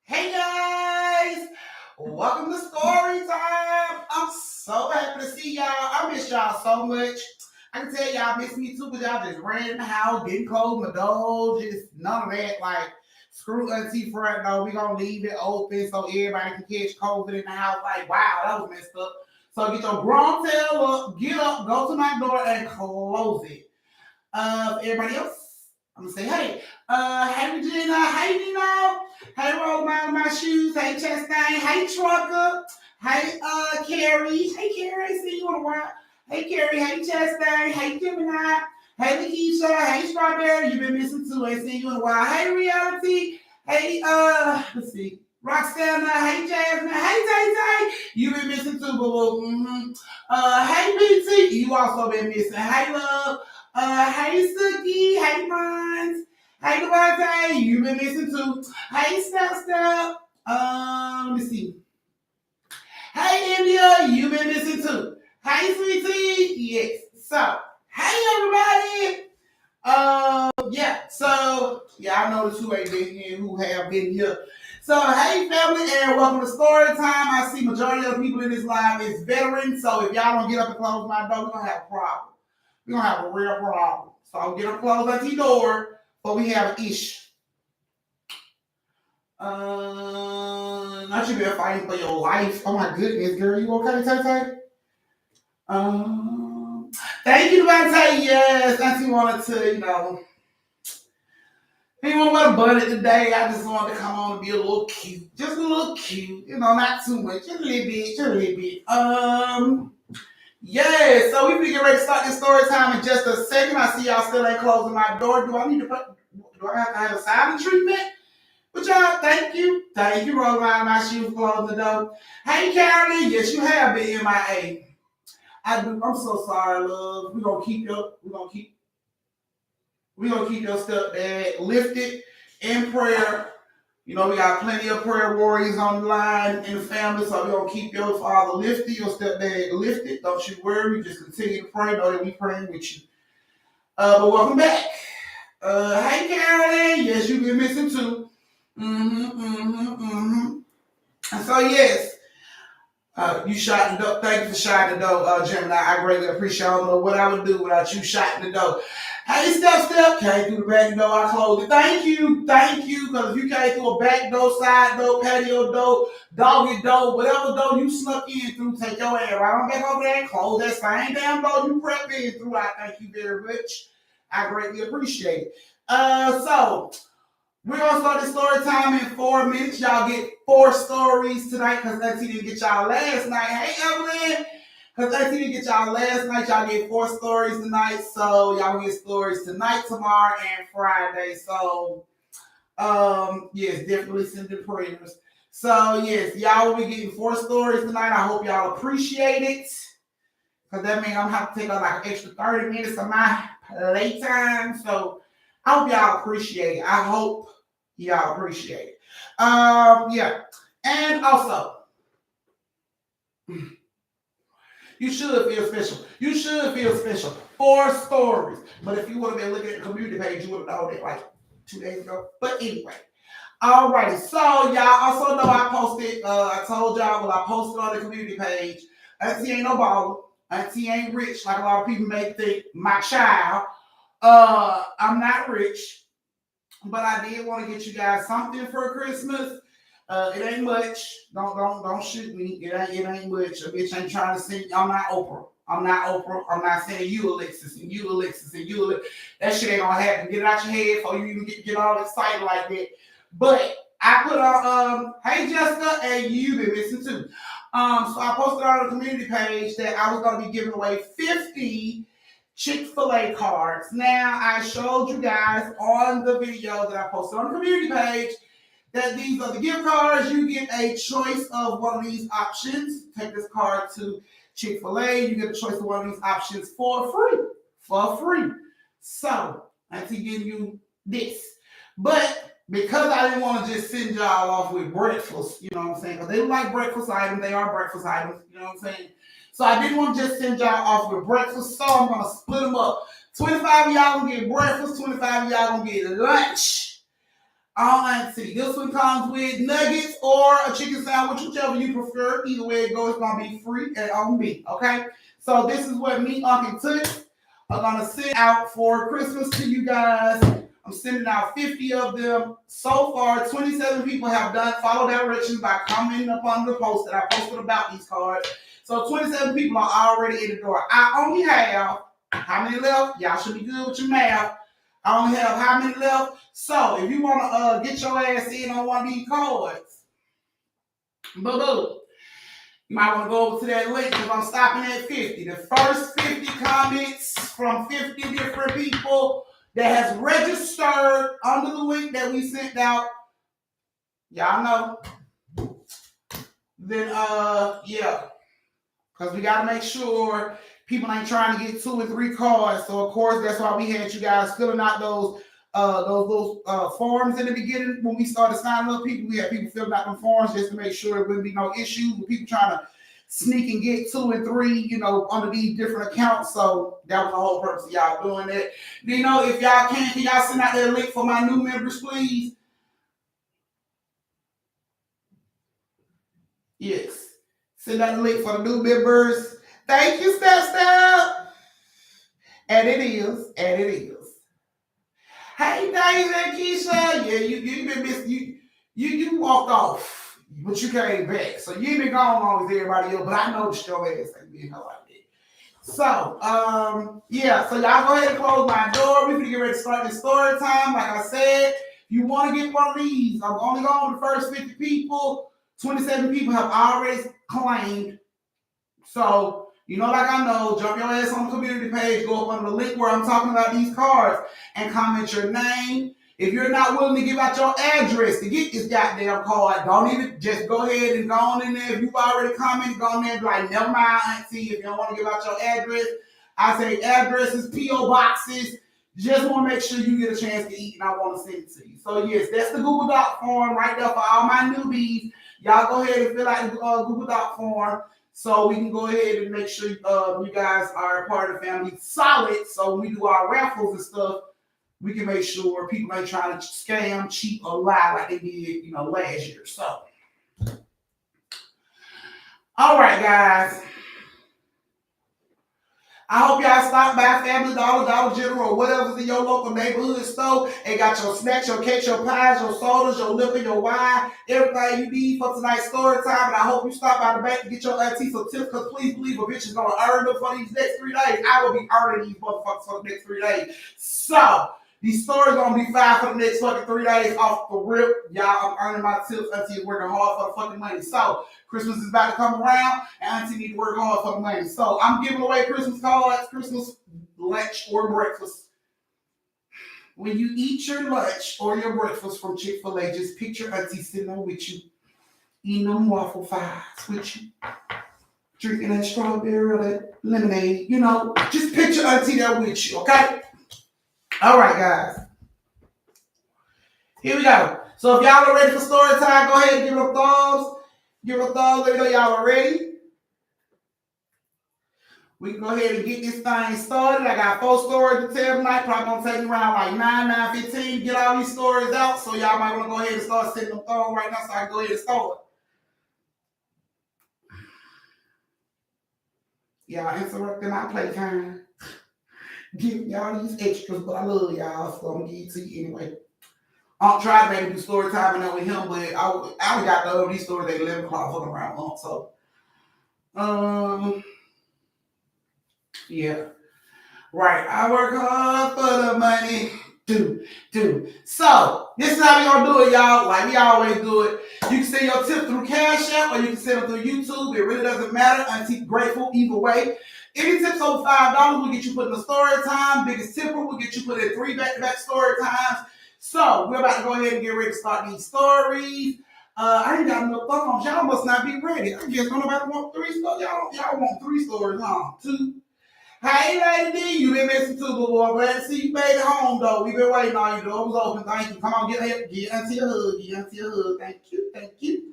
Hey guys, welcome to Story Time. I'm so happy to see y'all. I miss y'all so much. I can tell y'all miss me too, because y'all just ran in the house, didn't close my door, just none of that. Like, screw Auntie front door. We gonna leave it open so everybody can catch COVID in the house. Like, wow, that was messed up. So get your grown tail up, get up, go to my door and close it. Everybody else, I'm gonna say, hey, hey Rogenna, hey Nina, hey roll my shoes, hey Chastain, hey Trucker, hey Carrie, hey Carrie, I see you in a while. Hey Carrie, hey Chastain, hey Gemini, hey Lakiesha, hey Strawberry, you've been missing too, ain't seen you in a while. Hey Reality, hey let's see. Roxanna, hey Jasmine, hey Tay Tay, you've been missing too, boo. Hey BT, you also been missing. Hey Love, hey Suki, hey Mines, hey Duarte, you've been missing too. Hey Step. Let me see. Hey India, you've been missing too. Hey Sweetie, yes. So, hey everybody. I noticed who ain't been here, who have been here. So, hey family, and welcome to Story Time. I see majority of the people in this live is veterans. So, if y'all don't get up and close my door, we're gonna have a problem. We're gonna have a real problem. So, I'll get up and close that door, but we have an issue. Not you been fighting for your life. Oh my goodness, girl, you okay, Tay Tay? Thank you, Devontae. Yes, Auntie wanted to, he didn't want to wear a bunny today. I just wanted to come on and be a little cute. Just a little cute. Not too much. Just a little bit. Just a little bit. Yeah, so we get ready to start this story time in just a second. I see y'all still ain't closing my door. Do I have to have a silent treatment? But y'all, thank you. Thank you, rolling around my shoes, closing the door. Hey, Carolyn. Yes, you have been MIA. I'm so sorry, love. We're gonna keep your stepdad lifted in prayer. We got plenty of prayer warriors on the line in the family, so we're gonna keep your father lifted, your stepdad lifted. Don't you worry, just continue to pray. Know that we praying with you. But welcome back. Hey Carolyn, yes, you've been missing too. And so yes. You shot the dough. Thank you for shotting the dough, Gemini. I greatly appreciate. I don't know what I would do without you shotting the dough. Hey, Step, came through the back door, I closed it. Thank you, because if you came through a back door, side door, patio door, doggy door, whatever door you snuck in through, take your ass right on back over there and close that same damn door you prepped in through. I thank you very much. I greatly appreciate it. So we're gonna start the story time in 4 minutes. Y'all get 4 stories tonight because Auntie didn't get y'all last night. Hey, Evelyn. Because Auntie didn't get y'all last night, y'all get 4 stories tonight. So y'all get stories tonight, tomorrow, and Friday. So yes, definitely send the prayers. So yes, y'all will be getting 4 stories tonight. I hope y'all appreciate it. Because that means I'm gonna have to take like an extra 30 minutes of my playtime. So I hope y'all appreciate it. I hope y'all appreciate it. Yeah. And also, you should feel special. You should feel special. 4 stories. But if you would have been looking at the community page, you would have known it like 2 days ago. But anyway. Alrighty. So y'all also know I posted, I told y'all, I posted on the community page. Auntie ain't no baller. Auntie ain't rich like a lot of people may think. My child. I'm not rich. But I did want to get you guys something for Christmas. It ain't much. Don't shoot me. It ain't much. A bitch ain't trying to sing. I'm not Oprah. I'm not saying you Alexis and you Alexis and you Alexis. That shit ain't gonna happen. Get it out your head before you even get all excited like that. But I put on hey Jessica, and you been missing too. So I posted on the community page that I was gonna be giving away 50 Chick-fil-A cards. Now I showed you guys on the video that I posted on the community page that these are the gift cards. You get a choice of one of these options. Take this card to Chick-fil-A. You get a choice of one of these options for free. For free. So, I'm giving you this. But because I didn't want to just send y'all off with breakfast, you know what I'm saying? Because they like breakfast items. They are breakfast items, you know what I'm saying? So I didn't want to just send y'all off with breakfast. So I'm going to split them up. 25 of y'all going to get breakfast. 25 of y'all going to get lunch. Auntie. This one comes with nuggets or a chicken sandwich, whichever you prefer. Either way it goes, it's going to be free and on me, okay? So this is what me, Uncle Toots are going to send out for Christmas to you guys. I'm sending out 50 of them. So far, 27 people have follow directions by commenting upon the post that I posted about these cards. So 27 people are already in the door. I only have, how many left? Y'all should be good with your math. I only have how many left? So if you want to get your ass in on one of these cards, boo-boo, you might want to go over to that link because I'm stopping at 50. The first 50 comments from 50 different people that has registered under the link that we sent out, y'all know, then yeah, because we got to make sure people ain't trying to get 2 and 3 cards. So of course that's why we had you guys filling out those forms in the beginning. When we started signing up people, we had people filling out them forms just to make sure there wouldn't be no issues with people trying to sneak and get 2 and 3, you know, under these different accounts. So that was the whole purpose of y'all doing that. You know, if y'all can y'all send out that link for my new members, please? Yes. Send out the link for the new members. Thank you, Step. And it is. Hey, Danee, Lakiesha. Yeah, you been missing. You walked off, but you came back. So you ain't been gone long as everybody else. But I noticed your ass ain't been like that. So, yeah. So y'all go ahead and close my door. We're gonna get ready to start this story time. Like I said, if you want to get one of these, I'm only going with the first 50 people. 27 people have already claimed. So, you know, like I know, jump your ass on the community page, go up on the link where I'm talking about these cards and comment your name. If you're not willing to give out your address to get this goddamn card, don't even, just go ahead and go on in there. If you've already commented, go on there and be like, never mind, Auntie, if you don't want to give out your address. I say addresses, P.O. boxes. Just want to make sure you get a chance to eat and I want to send it to you. So yes, that's the Google Doc form right there for all my newbies. Y'all go ahead and fill out the Google Doc form. So we can go ahead and make sure you guys are a part of the family solid. So when we do our raffles and stuff, we can make sure people ain't trying to scam, cheat, or lie like they did, you know, last year. So, all right, guys. I hope y'all stop by Supply, Family Dollar, Dollar General, or whatever's in your local neighborhood store. They got your snacks, your cakes, your pies, your sodas, your liquor, your wine, everything you need for tonight's story time. And I hope you stop by the bank to get your auntie some tips, because please believe a bitch is going to earn them for these next 3 days. I will be earning these motherfuckers for the next 3 days. So, these stories gonna be fine for the next fucking 3 days off the rip. Y'all, I'm earning my tips. Auntie is working hard for the fucking money. So, Christmas is about to come around, and Auntie need to work hard for the money. So, I'm giving away Christmas cards, Christmas lunch or breakfast. When you eat your lunch or your breakfast from Chick-fil-A, just picture Auntie sitting there with you, eating them waffle fries with you, drinking that strawberry or that lemonade. You know, just picture Auntie there with you, okay? All right, guys. Here we go. So if y'all are ready for story time, go ahead and give it a thumbs. Give it a thumbs. Let me know y'all are ready. We can go ahead and get this thing started. I got 4 stories to tell tonight. Probably going to take me around like 9:15 to get all these stories out. So y'all might want to go ahead and start setting them thumbs right now so I can go ahead and start. Y'all interrupting my playtime. Giving y'all these extras, but I love y'all, so I'm going to give it to you anyway. I'm trying to maybe do story time and with him, but I got the these stories at 11 o'clock fucking around month. So, yeah. Right. I work hard for the money. So, this is how we gonna do it, y'all. Like we always do it. You can send your tip through Cash App or you can send them through YouTube. It really doesn't matter. Auntie grateful either way. Any tips over $5 will get you put in the story time. Biggest tipper will get you put in 3 back-to-back story times. So, we're about to go ahead and get ready to start these stories. I ain't got no phones. Y'all must not be ready. I guess nobody want 3 stories. Y'all want 3 stories, huh? 2. Hey, Lady D, you been missing too, good boy. Glad to see you made it home, though. We been waiting on you. The door was open. Thank you. Come on, get Auntie a hug. Get Auntie a hug. Thank you.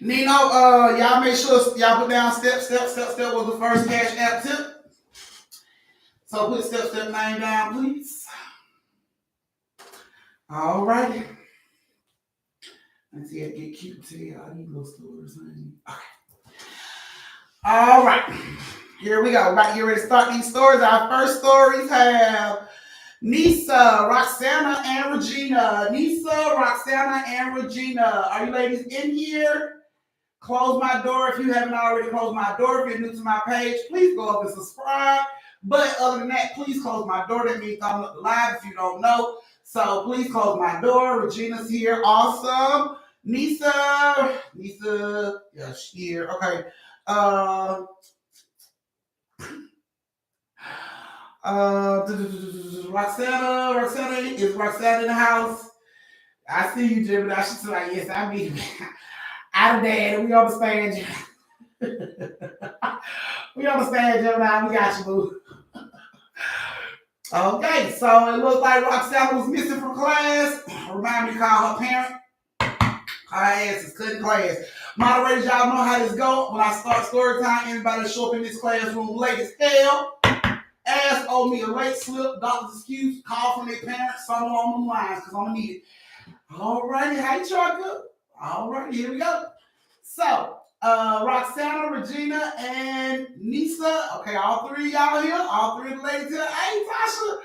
Nino, y'all make sure y'all put down step was the first Cash App tip. So put step name down, please. All righty. Let's see, I get cute to y'all. These little stories, honey. Okay. All right. Here we go. We're about to get ready to start these stories. Our first stories have Nisa, Roxanna, and Rogenna. Nisa, Roxanna, and Rogenna. Are you ladies in here? Close my door if you haven't already closed my door. If you're new to my page, please go up and subscribe. But other than that, please close my door. That means thumbs up the live if you don't know. So please close my door. Rogenna's here. Awesome. Nisa, yeah, she's here. Okay. Roxanna, is Roxanna in the house? I see you, Gemini. She's like, yes, I mean, I'm dead. We understand you. We understand, Gemini. We got you, boo. Okay, so it looks like Roxanna was missing from class. Remind me to call her parent. Her ass is cutting class. Moderators, y'all know how this go. When I start story time, anybody show up in this classroom late as hell, ask owe me a late slip, doctor's excuse, call from their parents, something along them lines, because I'm going to need it. All righty, how you try to? All right, here we go. So, Roxanna, Rogenna, and Nisa. Okay, all 3 of y'all here. All 3 of the ladies here. Hey, Tasha,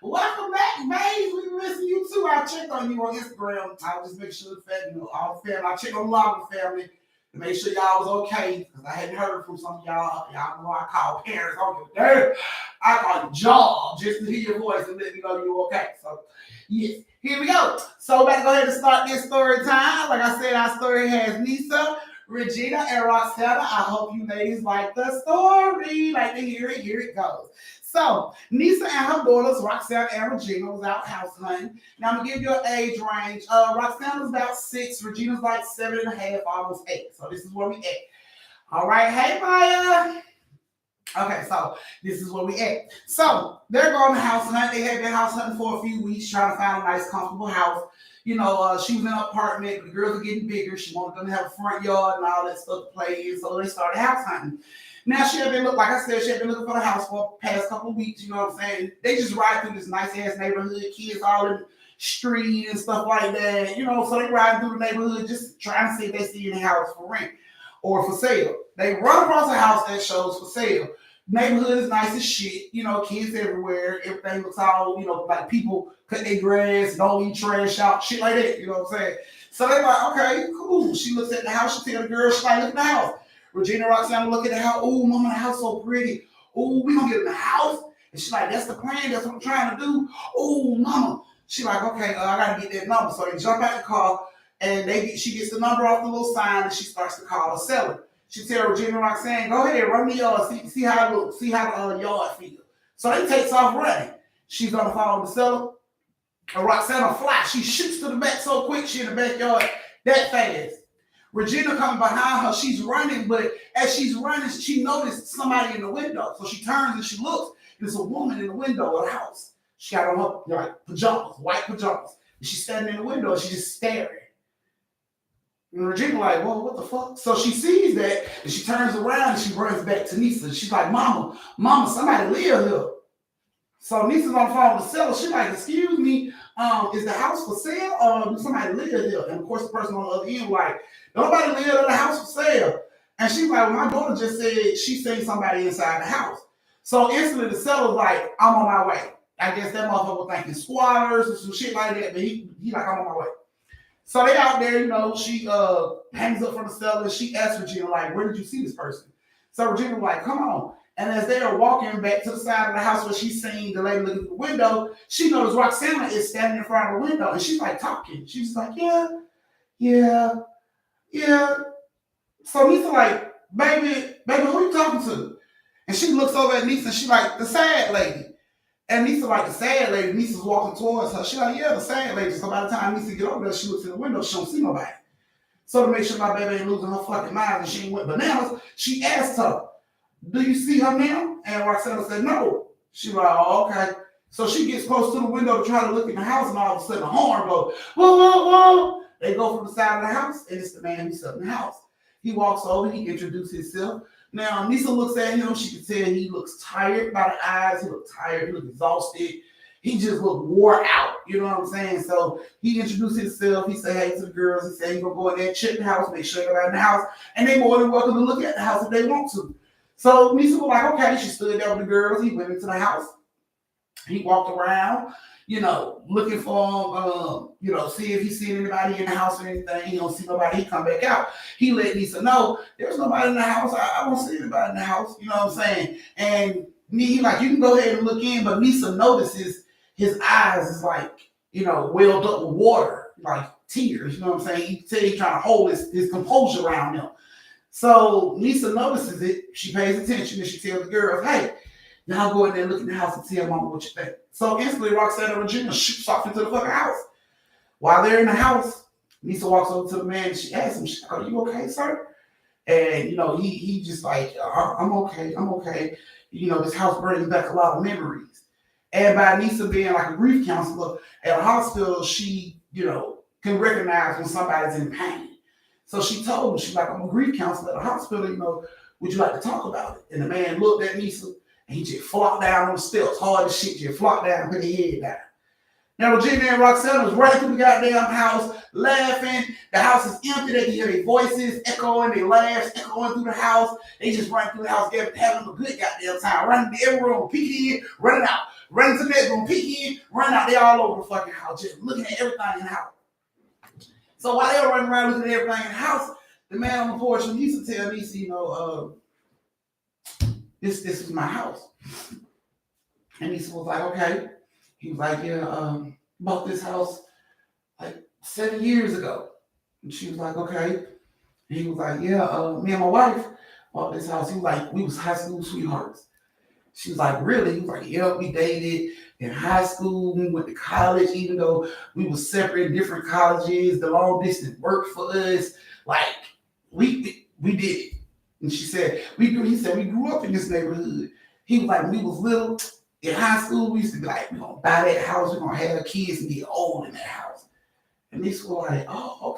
welcome back, Maze. We missing you too. I checked on you on Instagram. I'll just make sure the family, all the family. I checked on a lot of the family to make sure y'all was okay, because I hadn't heard from some of y'all. Y'all know I call parents. I don't give a damn. I call you job just to hear your voice and let me know you're okay. So, yes. Here we go. So we're about to go ahead and start this story time. Like I said, our story has Nisa, Rogenna, and Roxanna. I hope you ladies like the story. Like to hear it. Here it goes. So Nisa and her daughters, Roxanna and Rogenna, was out house hunting. Now I'm gonna give you an age range. Roxanna's about 6, Rogenna's like 7.5, almost 8. So this is where we at. All right, hey Maya. Okay, so this is where we at. So they're going to house hunt. They had been house hunting for a few weeks, trying to find a nice, comfortable house. You know, she was in an apartment. The girls are getting bigger. She wanted them to have a front yard and all that stuff to play in. So they started house hunting. Now she had been like I said, she had been looking for the house for the past couple of weeks. You know what I'm saying? They just ride through this nice ass neighborhood, kids all in the street and stuff like that. You know, so they riding through the neighborhood just trying to see if they see any house for rent or for sale. They run across a house that shows for sale. Neighborhood is nice as shit. You know, kids everywhere. Everything looks all, you know, like people cut their grass, don't leave trash out, shit like that. You know what I'm saying? So they're like, okay, cool. She looks at the house. She tell the girl, she's like, look at the house. Rogenna and Roxanna look at the house. Oh, mama, the house so pretty. Oh, we gonna get in the house. And she's like, that's the plan. That's what I'm trying to do. Oh, mama. She like, okay, I gotta get that number. So they jump out the car and she gets the number off the little sign and she starts to call the seller. She tell Rogenna and Roxanna, go ahead, run the yard, see how it looks, see how the yard feels. So they takes off running. She's on the phone with the seller. And Roxanna flies. She shoots to the back so quick, she in the backyard that fast. Rogenna coming behind her, she's running, but as she's running, she noticed somebody in the window. So she turns and she looks. There's a woman in the window of the house. She got on her like pajamas, white pajamas. And she's standing in the window and she's just staring. And Rogenna like, whoa, what the fuck? So she sees that and she turns around and she runs back to Nisa. She's like, mama, somebody live here. So Nisa's on the phone with the seller. She's like, excuse me, is the house for sale or does somebody live here? And of course the person on the other end like, nobody live in the house for sale. And she's like, well, my daughter just said she seen somebody inside the house. So instantly the seller's like, I'm on my way. I guess that motherfucker was thinking squatters or some shit like that, but he like, I'm on my way. So they out there, you know, she hangs up from the seller and she asks Rogenna, like, where did you see this person? So Rogenna was like, come on. And as they are walking back to the side of the house where she's seen the lady looking through the window, she notices Roxanna is standing in front of the window and she's like talking. She's like, yeah. So Nisa like, baby, who you talking to? And she looks over at Nisa and she like, the sad lady. And Nisa like, the sad lady. Nisa's walking towards her. She like, yeah, the sad lady. So by the time Nisa get over there, she looks in the window, she don't see nobody. So to make sure my baby ain't losing her fucking mind and she ain't went bananas, she asked her, do you see her now? And Roxanna said, no. She like, oh, okay. So she gets close to the window to try to look in the house and all of a sudden a horn goes, whoa. They go from the side of the house and it's the man who's up in the house. He walks over, he introduces himself. Now, Nisa looks at him. She can tell he looks tired by the eyes. He looks tired. He looks exhausted. He just looked wore out. You know what I'm saying? So he introduced himself. He said, hey to the girls. He said, he's going to go in there and check the house, make sure they're in the house. And they're more than welcome to look at the house if they want to. So Nisa was like, okay. She stood there with the girls. He went into the house. He walked around, you know, looking for you know, see if he's seen anybody in the house or anything. He don't see nobody. He come back out. He let Nisa know there's nobody in the house. I don't see anybody in the house. You know what I'm saying? And he like, you can go ahead and look in, but Nisa notices his eyes is like, you know, welled up with water, like tears. You know what I'm saying? He can tell he's trying to hold his composure around him. So Nisa notices it. She pays attention and she tells the girls, hey, y'all go in there, look in the house and tell mama what you think. So instantly, Roxanna and Rogenna shoots off into the fucking house. While they're in the house, Nisa walks over to the man and she asks him, are you okay, sir? And, you know, he just like, I'm okay. You know, this house brings back a lot of memories. And by Nisa being like a grief counselor at a hospital, she, you know, can recognize when somebody's in pain. So she told him, she's like, I'm a grief counselor at a hospital, you know, would you like to talk about it? And the man looked at Nisa and he just flopped down on the steps, hard as shit, just flopped down and put his head down. Now, Rogenna and Roxanna was running through the goddamn house, laughing. The house is empty. They can hear their voices echoing, their laughs echoing through the house. They just run through the house, having a good goddamn time. Running to every room, peeking in, running out. Running to the next room, peeking in, running out. They all over the fucking house, just looking at everything in the house. So while they were running around looking at everything in the house, the man on the porch, Nisa tell Nisa, you know, this is my house. And Nisa was like, okay. He was like, yeah, bought this house like 7 years ago. And she was like, okay. And he was like, yeah, me and my wife bought this house. He was like, we was high school sweethearts. She was like, really? He was like, yeah, we dated in high school. We went to college, even though we were separate in different colleges. The long distance worked for us. Like, we did it. And she said, he said, we grew up in this neighborhood. He was like, when we was little, in high school, we used to be like, we're going to buy that house. We're going to have kids and get old in that house. And this was like, oh,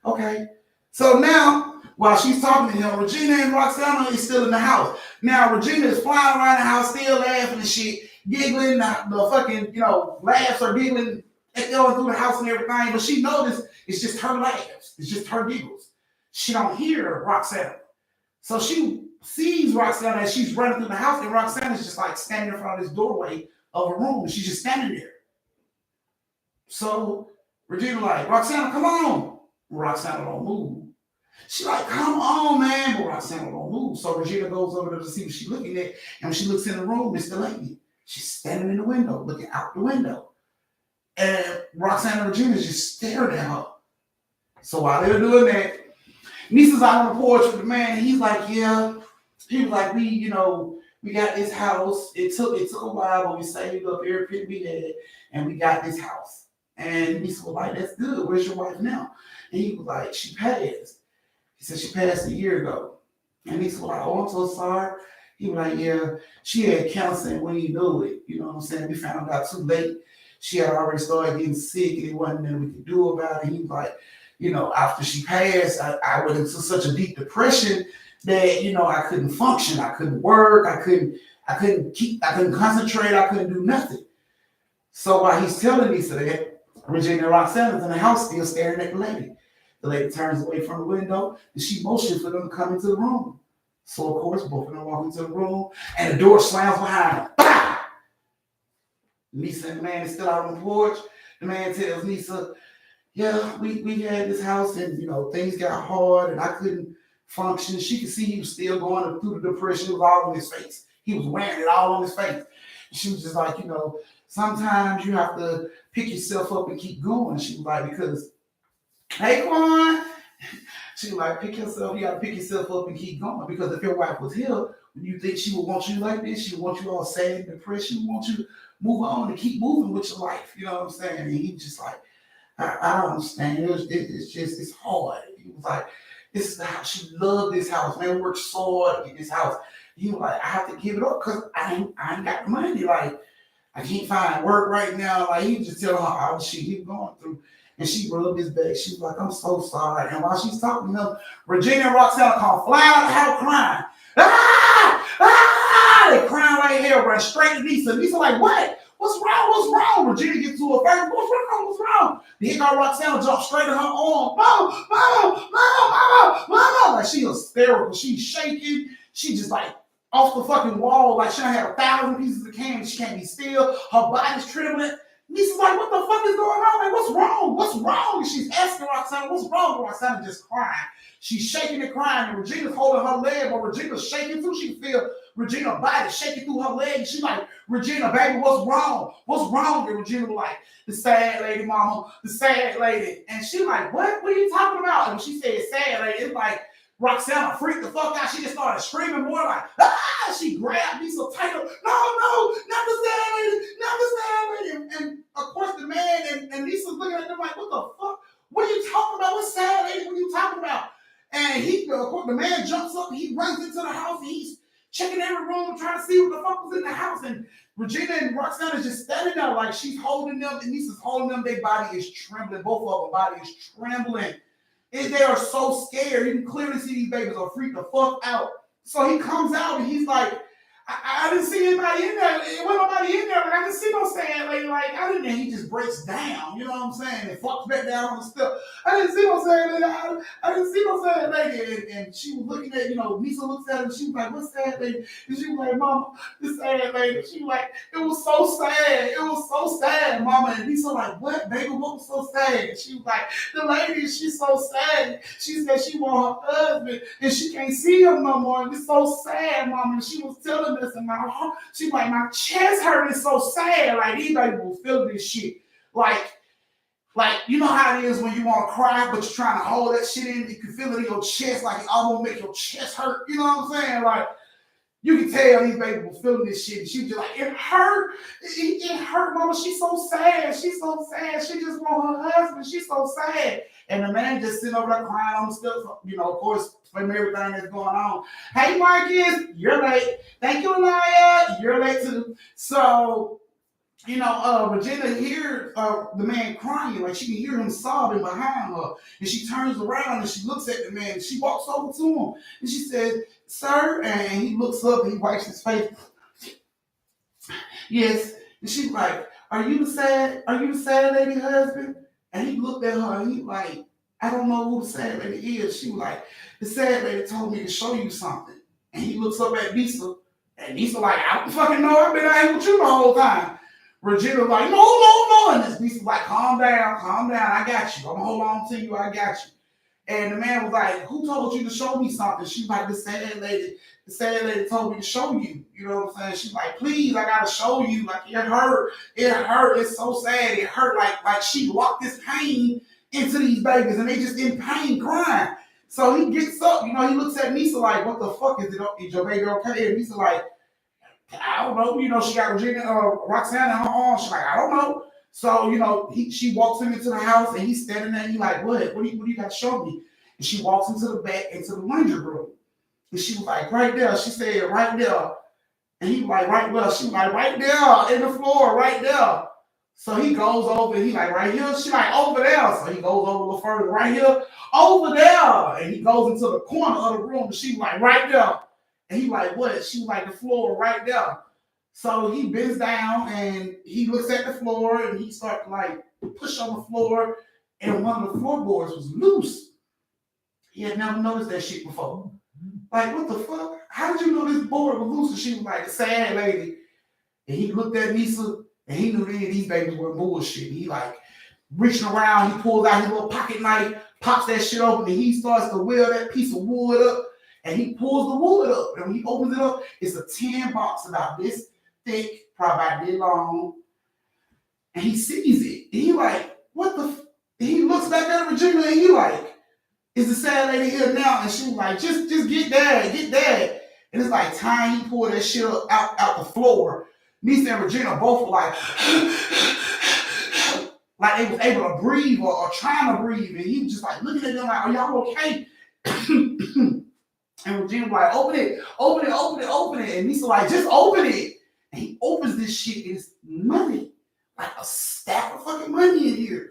okay. So now, while she's talking to him, Rogenna and Roxanna is still in the house. Now, Rogenna is flying around the house, still laughing and shit, giggling. The fucking, laughs are giggling, going through the house and everything. But she noticed it's just her laughs. It's just her giggles. She don't hear Roxanna. So she sees Roxanna as she's running through the house, and Roxanna's just like standing in front of this doorway of a room. She's just standing there. So Rogenna like, Roxanna, come on. Roxanna don't move. She like, come on, man. But Roxanna don't move. So Rogenna goes over there to see what she's looking at. And when she looks in the room, it's the lady. She's standing in the window, looking out the window. And Roxanna and Rogenna's just staring at her. So while they're doing that, Nisa's out on the porch with the man. And he's like, yeah. He was like, we got this house. It took a while, but we saved up everything we had, and we got this house. And Nisa was like, that's good. Where's your wife now? And he was like, she passed. He said she passed a year ago. And Nisa was like, oh, I'm so sorry. He was like, yeah, she had cancer and we didn't know it. You know what I'm saying? We found out too late. She had already started getting sick and it wasn't nothing we could do about it. He was like, after she passed, I went into such a deep depression that, I couldn't function. I couldn't work. I couldn't concentrate. I couldn't do nothing. So while he's telling Nisa that, Rogenna and Roxanna's in the house still staring at the lady. The lady turns away from the window and she motions for them to come into the room. So of course, both of them walk into the room and the door slams behind them. Bah! Nisa and the man is still out on the porch. The man tells Nisa, yeah, we had this house and, things got hard and I couldn't function. She could see he was still going through the depression. It was all on his face. He was wearing it all on his face. And she was just like, sometimes you have to pick yourself up and keep going. She was like, because, hey, Quan. She was like, you got to pick yourself up and keep going. Because if your wife was here, you think she would want you like this? She would want you all sad and depressed. She would want you to move on and keep moving with your life. You know what I'm saying? And he just like, I don't understand. It's hard. He was like, this is the house. She loved this house. Man, we worked so hard to get this house. He was like, I have to give it up because I ain't got the money. Like, I can't find work right now. Like, he was just telling her all the shit he was going through. And she rubbed his back. She was like, I'm so sorry. And while she's talking to him, Rogenna and Roxanna come flying out the house crying. Ah! Ah! They crying like hell, run straight to Nisa. Nisa like, what? What's wrong? What's wrong? Rogenna gets to her face. What's wrong? What's wrong? Then here comes Roxanna jump straight in her arm. Mama, mama, mama, mama, mama. Like, she hysterical. She's shaking. She just like off the fucking wall. Like, she done had 1,000 pieces of candy. She can't be still. Her body's trembling. Nisa's like, what the fuck is going on? Like, what's wrong? What's wrong? And she's asking Roxanna, what's wrong? And Roxanna just crying. She's shaking and crying. And Rogenna's holding her leg, but Rogenna's shaking too. She feel Rogenna's body shaking through her leg. She's like, Rogenna, baby, what's wrong? What's wrong? And Rogenna was like, the sad lady, mama, the sad lady. And she like, what? What are you talking about? And when she said sad lady, it's like Roxanna freaked the fuck out. She just started screaming more like, ah! She grabbed me so tight. No, not the sad lady, not the sad lady. And of course, the man and Lisa's looking at them like, what the fuck? What are you talking about? What sad lady? What are you talking about? And of course, the man jumps up, he runs into the house, and he's checking every room, trying to see what the fuck was in the house. And Rogenna and Roxanna is just standing there like she's holding them, and Lisa's holding them. Their body is trembling. Both of them body is trembling. And they are so scared. You can clearly see these babies are freaked the fuck out. So he comes out and he's like, I didn't see anybody in there. It wasn't nobody in there, but I didn't see no sad lady. Like, I didn't. And he just breaks down. You know what I'm saying? And fucks back down on the step. I didn't see no sad lady. I didn't see no sad lady. And she was looking at, Nisa looks at her and she was like, what's sad lady? And she was like, mama, this sad lady. She was like, it was so sad. It was so sad, mama. And Nisa like, what, baby? What was so sad? And she was like, the lady, she's so sad. She said she want her husband and she can't see him no more. And it's so sad, mama. And she was telling this and my heart, she like, my chest hurt is so sad. Like, these babies will feel this shit. Like, you know how it is when you want to cry, but you're trying to hold that shit in. You can feel it in your chest, like it almost make your chest hurt. You know what I'm saying? Like, you can tell these babies were feeling this shit. And she was just like, it hurt. It hurt, mama. She's so sad. She's so sad. She just want her husband. She's so sad. And the man just sitting over there crying on the steps, of course, from everything that's going on. Hey, Marcus, you're late. Thank you, Lanier. You're late too. So Rogenna hears the man crying, like she can hear him sobbing behind her. And she turns around and she looks at the man. And she walks over to him and she says, "Sir," and he looks up and he wipes his face. "Yes." And she's like, Are you the sad lady husband?" And he looked at her and he like, "I don't know who the sad lady is." She was like, "The sad lady told me to show you something." And he looks up at Nisa, and Nisa like, "I don't fucking know. I've been out here with you the whole time." Regina like, "No, no, no." And this Nisa like, calm down, I got you. I'm gonna hold on to you, I got you. And the man was like, "Who told you to show me something?" She's like, the sad lady told me to show you. You know what I'm saying? She's like, "Please, I gotta show you. Like it hurt, it's so sad, it hurt." Like she locked this pain into these babies and they just in pain crying. So he gets up, he looks at Nisa like, "What the fuck is it? Is your baby okay?" And Nisa like, "I don't know." She got Roxanna in her arms. She's like, "I don't know." So, she walks him into the house and he's standing there and he's like, "What? What do you got to show me?" And she walks into the back, into the laundry room. And she was like, "Right there." She said, "Right there." And he was like, "Right where?" She was like, "Right there, in the floor, right there." So he goes over and he's like, "Right here." She like, "Over there." So he goes over a little further, "Right here, over there." And he goes into the corner of the room and she was like, "Right there." And he like, "What?" She was like, "The floor right there." So he bends down and he looks at the floor and he starts to like push on the floor, and one of the floorboards was loose. He had never noticed that shit before. Like, what the fuck? How did you know this board was loose? And she was like, "The sad lady." And he looked at Nisa and he knew these babies were bullshit. He like reaching around, he pulls out his little pocket knife, pops that shit open, and he starts to wheel that piece of wood up. And he pulls the wood up. And when he opens it up, it's a tin box about this thick, probably about this long. And he sees it. And he like, "What the He looks back at Regina and he like, "Is the sad lady here now?" And she was like, just get dad. And it's like time he pulled that shit up out the floor. Nisa and Regina both were like, like they was able to breathe or trying to breathe. And he was just like looking at them like, "Are y'all okay?" And Regina was like, "Open it. And Nisa like, "Just open it." And he opens this shit and it's money. Like a stack of fucking money in here.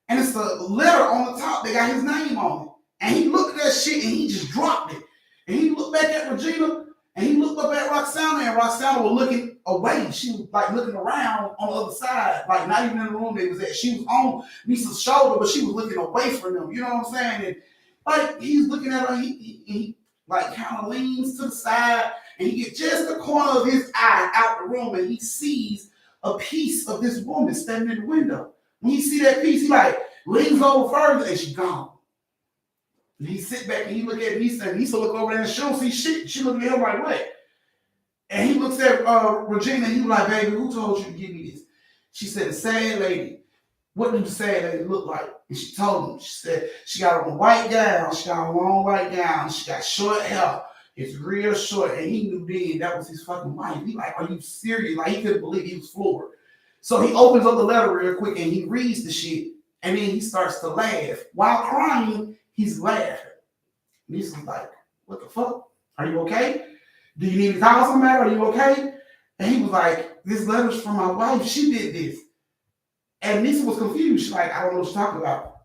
And it's a letter on the top that got his name on it. And he looked at that shit and he just dropped it. And he looked back at Regina and he looked up at Roxanna, and Roxanna was looking away. She was like looking around on the other side, like not even in the room they was at. She was on Nisa's shoulder, but she was looking away from them. You know what I'm saying? And like he's looking at her, he like kind of leans to the side and he gets just the corner of his eye out the room and he sees a piece of this woman standing in the window. When he see that piece, he like leans over further and she's gone. And he sit back and he look at Nisa and Nisa look over there and she don't see shit. She look at him like, "What?" And he looks at Rogenna and he was like, "Baby, who told you to give me this?" She said, "The sad lady." "What did the sad lady look like?" And she told him. She said, "She got on a white gown. She got a long white gown. She got short hair. It's real short." And he knew then that was his fucking wife. He like, "Are you serious?" Like he couldn't believe he was floored. So he opens up the letter real quick and he reads the shit. And then he starts to laugh. While crying, he's laughing. And he's like, "What the fuck? Are you okay? Do you need to call somebody? Are you okay?" And he was like, "This letter's from my wife. She did this." And Nisa was confused. She's like, "I don't know what you're talking about."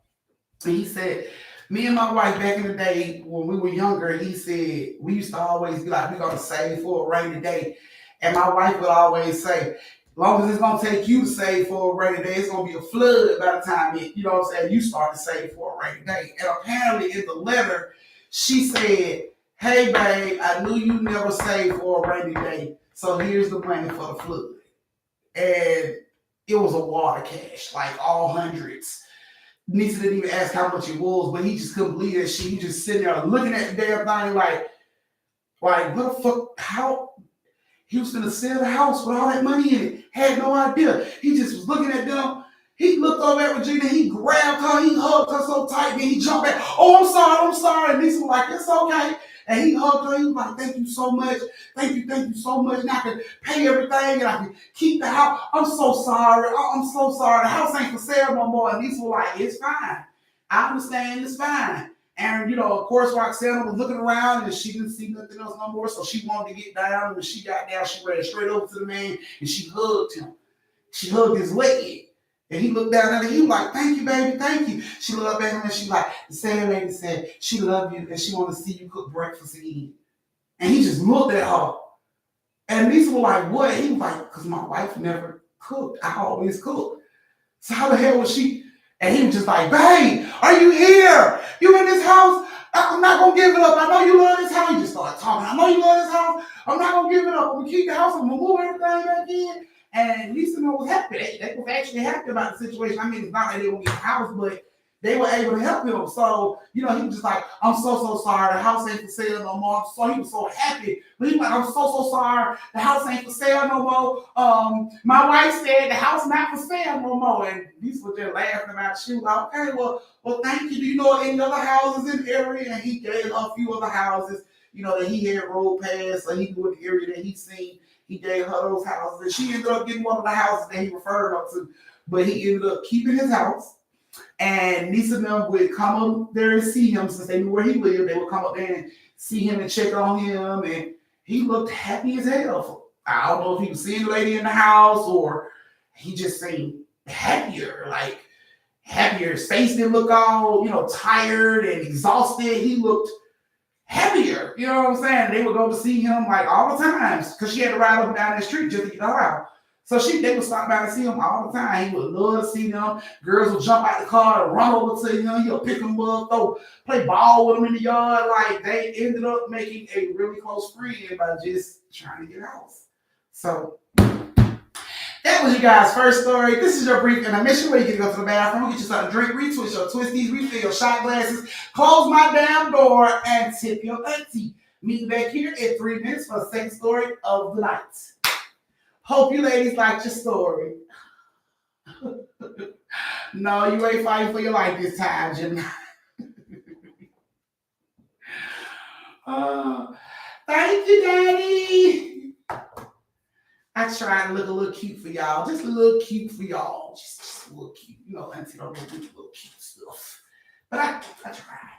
And he said, "Me and my wife back in the day when we were younger," he said, "we used to always be like, we're going to save for a rainy day." And my wife would always say, "As long as it's going to take you to save for a rainy day, it's going to be a flood by the time you start to save for a rainy day." And apparently in the letter, she said, "Hey, babe, I knew you never saved for a rainy day, so here's the money for the flood." And it was a water cash, like all hundreds. Nisa didn't even ask how much it was, but he just couldn't believe that shit. He just sitting there looking at the damn thing like what the fuck? How? He was gonna sell the house with all that money in it. Had no idea. He just was looking at them. He looked over at Regina. He grabbed her. He hugged her so tight. And he jumped back. "Oh, I'm sorry. And Nisa was like, "It's okay." And he hugged her. He was like, "Thank you so much. Thank you so much. Now I can pay everything and I can keep the house. I'm so sorry. I'm so sorry. The house ain't for sale no more." And Nisa was like, "It's fine. I understand. It's fine." And, of course, Roxanna was looking around and she didn't see nothing else no more. So she wanted to get down. And when she got down, she ran straight over to the man and she hugged him. She hugged his leg. And he looked down at her. He was like, thank you, baby, thank you. She looked up at him and she like, the same lady said, she loved you and she want to see you cook breakfast again. And he just looked at her. And Nisa was like, what? He was like, because my wife never cooked. I always cook. So how the hell was she? And he was just like, babe, are you here? You in this house? I'm not going to give it up. I know you love this house. He just started talking. I know you love this house. I'm not going to give it up. I'm going to keep the house. I'm going to move everything back in. And Nisa was happy. They were actually happy about the situation. I mean, it's not like they won't get the house, but they were able to help him. So, he was just like, I'm so sorry. The house ain't for sale no more. So he was so happy. But he was like, I'm so sorry. The house ain't for sale no more. My wife said the house not for sale no more. And Nisa was just laughing about it. She was like, okay, well, thank you. Do you know any other houses in the area? And he gave her a few other houses, that he had rolled past. So he knew the area that he seen. He gave her those houses. And she ended up getting one of the houses that he referred her to. But he ended up keeping his house. And Nisa and them would come up there and see him since they knew where he lived. They would come up there and see him and check on him. And he looked happy as hell. I don't know if he was seeing the lady in the house or he just seemed happier. Like happier. His face didn't look all, tired and exhausted. He looked happier. You know what I'm saying? They would go to see him like all the times because she had to ride up and down the street just to get her out. So they would stop by and see him all the time. He would love to see them. Girls would jump out the car and run over to him. He'll pick them up, play ball with them in the yard. Like they ended up making a really close friend by just trying to get out. So that was you guys' first story. This is your brief intermission where you get to go to the bathroom, get you something to drink, retwist your twisties, refill your shot glasses, close my damn door, and tip your auntie. Meet me back here in 3 minutes for the second story of the night. Hope you ladies liked your story. No, you ain't fighting for your life this time, Jim. Thank you, Danee. I tried to look a little cute for y'all. Just a little cute for y'all. Just a little cute. Auntie don't do little cute stuff. But I tried.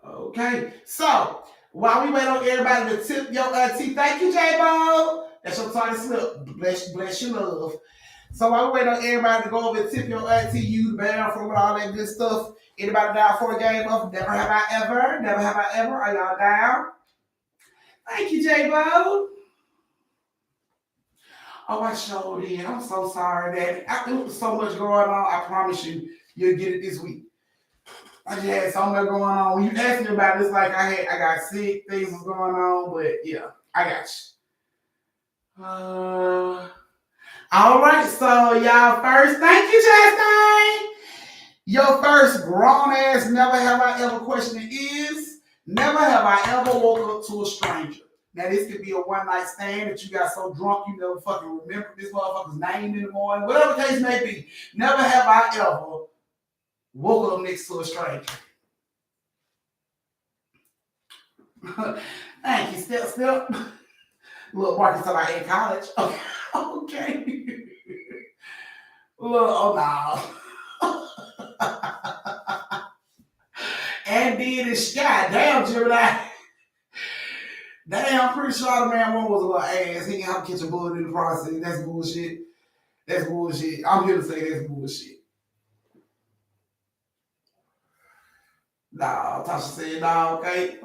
Okay, so while we wait on everybody to tip your auntie, thank you, J-Bo. That's your target slip. Bless your love. So while we wait on everybody to go over and tip your auntie, you, the bathroom, and all that good stuff, anybody down for a game of Never Have I Ever? Never Have I Ever? Are y'all down? Thank you, J-Bo. Oh, I sure did. I'm so sorry, Daddy. There was so much going on. I promise you, you'll get it this week. I just had so much going on. When you asked me about this, like I got sick, things was going on, but yeah, I got you. All right, so y'all first, thank you, Jasmine. Your first grown-ass never have I ever question is, never have I ever woke up to a stranger. Now, this could be a one-night stand that you got so drunk you never fucking remember this motherfucker's name in the morning, whatever the case may be. Never have I ever woke up next to a stranger. Thank you, Step. Look, Marcus till I in college. Okay. Look, oh no. And then this guy, damn Gemini. Damn, I'm pretty sure the man one was a little ass. He didn't have to catch a bullet in the process. That's bullshit. I'm here to say that's bullshit. Nah, Tasha said, nah, okay.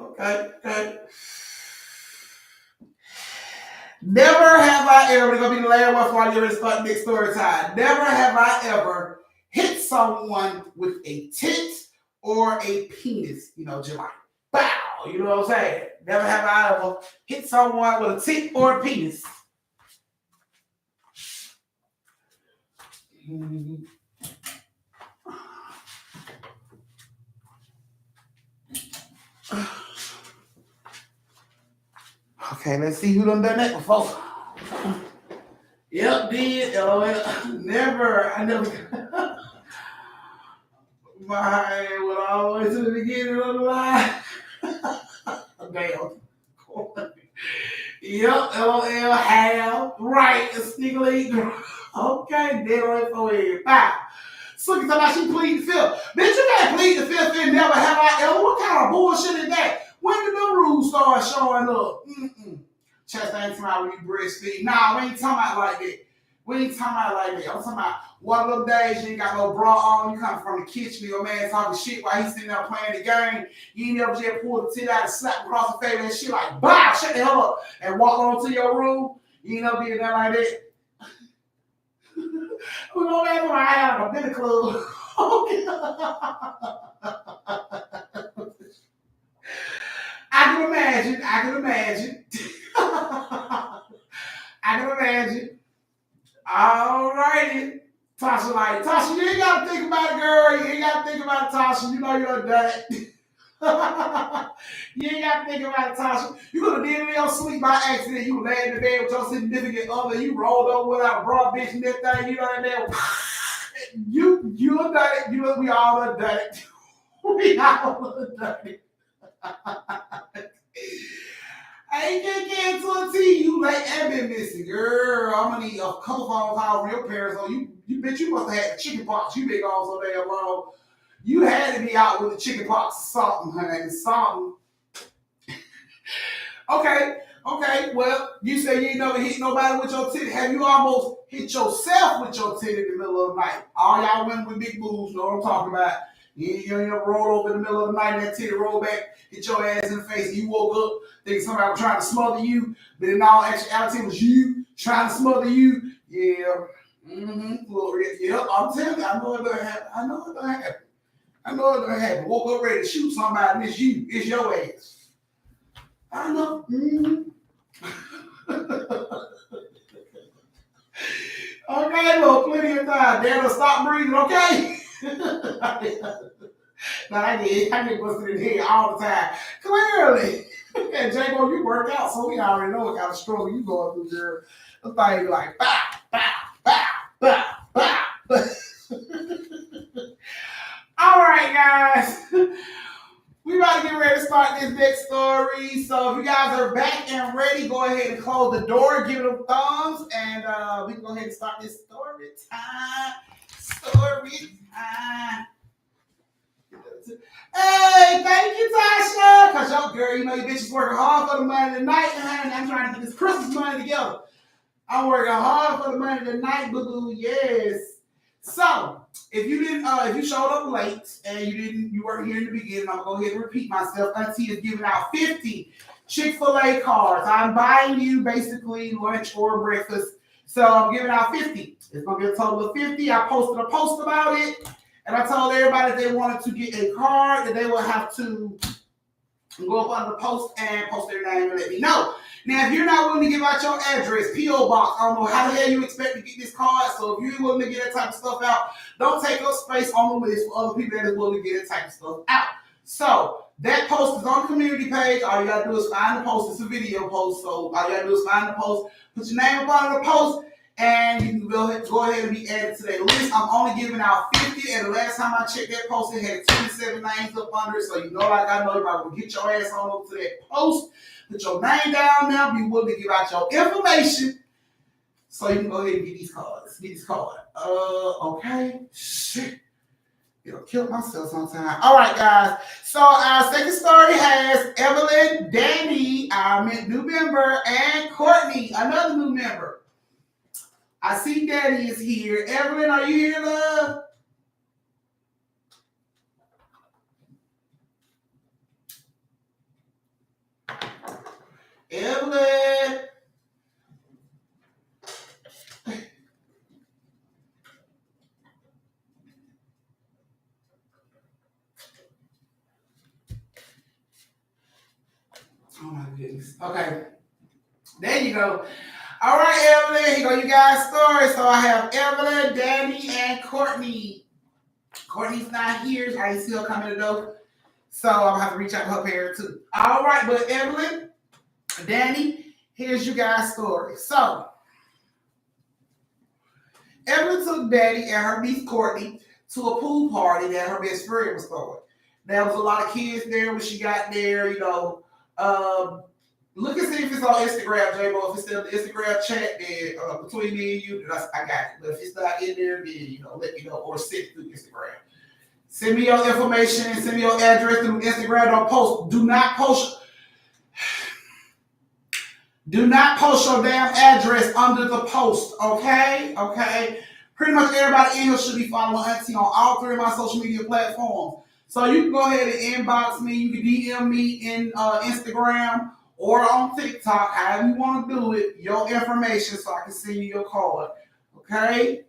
Never have I ever, gonna be the last one before I get ready to start next story time. Never have I ever hit someone with a tit or a penis, just like, bow, you know what I'm saying? Never have I ever hit someone with a tit or a penis. Okay, let's see who done that before. Yep, did. I never. My hand went all the way to the beginning of the line. Damn. Yep, LOL, have. Right, sneakily. Okay, dead on it for you. Wow. So you talking about she plead the fifth. Bitch, you can't plead the fifth and never have I ever. What kind of bullshit is that? When did the rules start? start showing up. Chest ain't talking about when you breastfeed. Nah, we ain't talking about like that. We ain't talking about like that. I'm talking about one of them days you ain't got no bra on, you come from the kitchen, your man talking shit while he's sitting there playing the game. You ain't never just pull the tit out and slap across the face and shit like, bow, shut the hell up, and walk on to your room. You ain't never did that like that. We don't ever have a dinner club. I can imagine. I can imagine. All righty. Tasha, you ain't got to think about it, girl. You ain't got to think about it, Tasha. You know you're done. You ain't got to think about it, Tasha. You could have did it in your sleep by accident. You lay in the bed with your significant other. You rolled over without a bra, bitch, and that thing. You know what I mean? You have done it. We all have done it. We all have done it. I ain't get to a T. You late and been missing, girl. I'm gonna need a couple phone calls from your parents. Oh, you bitch, you must have had the chicken pox. You been gone so damn long. You had to be out with the chicken pox or something, honey. Something. Okay. Well, you say you ain't never hit nobody with your titty. Have you almost hit yourself with your titty in the middle of the night? All y'all women with big boobs know what I'm talking about. You ever roll over in the middle of the night and that titty roll back, hit your ass in the face, and you woke up thinking somebody was trying to smother you, but in all actuality it was you trying to smother you. Yeah. Yeah, I'm telling you, I know it done happen. Woke up ready to shoot somebody, and it's you. It's your ass. I know. Okay, look, plenty of time. Dad, stop breathing, okay? Now, I get busted in here all the time. Clearly. And J-Bo, you work out, so we already know what kind of struggle you going through, girl. The thing like, bow, bow, bow, bow, bow. All right, guys. We about to get ready to start this next story. So if you guys are back and ready, go ahead and close the door, give them thumbs, and we can go ahead and start this story time. Hey, thank you, Tasha. Because y'all, girl, you know your bitch is working hard for the money tonight, and I'm trying to get this Christmas money together. I'm working hard for the money tonight, boo-boo, yes. So, if you showed up late and you weren't here in the beginning, I'm gonna go ahead and repeat myself. Auntie is giving out 50 Chick-fil-A cards. I'm buying you basically lunch or breakfast. So I'm giving out 50. It's gonna be a total of 50. I posted a post about it, and I told everybody if they wanted to get a card that they will have to go up on the post and post their name and let me know. Now, if you're not willing to give out your address, P.O. Box, I don't know how the hell you expect to get this card. So if you're willing to get that type of stuff out, don't take up space on the list for other people that are willing to get that type of stuff out. So that post is on the community page. All you gotta do is find the post. It's a video post. So all you gotta do is find the post, put your name up on the post, and you can go ahead and be added to that list. I'm only giving out 50, and the last time I checked that post, it had 27 names up under it. So you know, like I know, you're about to get your ass on over to that post. Put your name down now. Be willing to give out your information so you can go ahead and get these cards. Okay. Shit. It'll kill myself sometime. All right, guys. So our second story has Evelyn, Danee, our new member, and Courtney, another new member. I see Daddy is here. Evelyn, are you here, love? Evelyn. Oh my goodness. Okay. There you go. All right, Evelyn. Here go you guys' story. So I have Evelyn, Danee, and Courtney. Courtney's not here. I see her coming to the door. So I'm going to have to reach out to her parents too. All right, but Evelyn, Danee, here's you guys' story. So, Evelyn took Danee and her niece Courtney to a pool party that her best friend was throwing. There was a lot of kids there when she got there, you know. Look and see if it's on Instagram, J-Bo. If it's still in the Instagram chat, then between me and you, I got it. But if it's not in there, then, you know, let me know or send it through Instagram. Send me your information and send me your address through Instagram. Do not post Do not post your damn address under the post, okay? Okay. Pretty much everybody in here should be following Auntie on all 3 of my social media platforms. So you can go ahead and inbox me. You can DM me in Instagram or on TikTok, however you want to do it, your information so I can send you your card. Okay?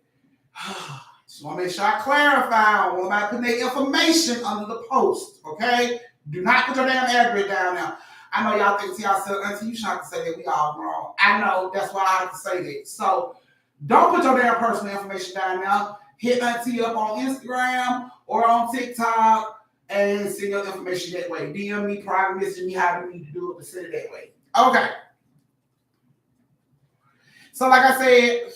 Just want to make sure I clarify. I want to put their information under the post. Okay? Do not put your damn address down now. I know y'all think to yourself, Auntie, you shouldn't have to say that. We all wrong. I know. That's why I have to say that. So don't put your damn personal information down now. Hit Auntie up on Instagram or on TikTok and send your information that way. DM me, private message me, how you need to do it, but send it that way. Okay. So like I said,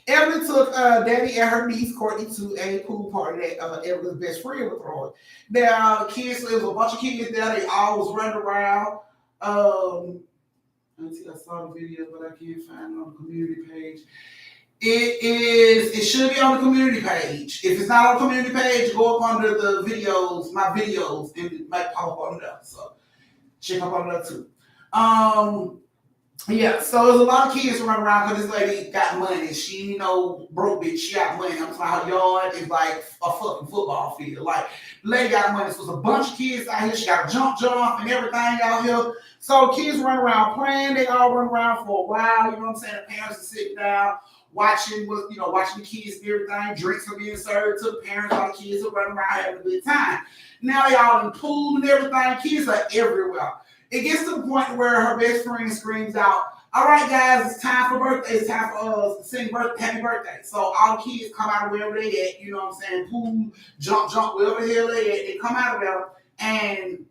Evelyn took Danee and her niece, Courtney, to a pool party that Evelyn's best friend was throwing. Now, the kids, so there was a bunch of kids there. They all was running around. I saw the video, but I can't find it on the community page. It should be on the community page. If it's not on the community page, go up under the videos, my videos, and it might pop up on there. So check up on there too. Yeah, so there's a lot of kids running around because this lady got money. She, broke bitch. She got money. I'm talking about her yard is like a fucking football field. Like, the lady got money. So there's a bunch of kids out here. She got a jump and everything out here. So kids run around playing. They all run around for a while. You know what I'm saying? The parents are sitting down, watching the kids and everything. Drinks are being served to the parents. All the kids are running around having a good time. Now they all in the pool and everything. Kids are everywhere. It gets to the point where her best friend screams out, "All right, guys, it's time for birthday. It's time for us to sing happy birthday." So all the kids come out of wherever they at, you know what I'm saying? Pool, jump, wherever the hell they at. They come out of there and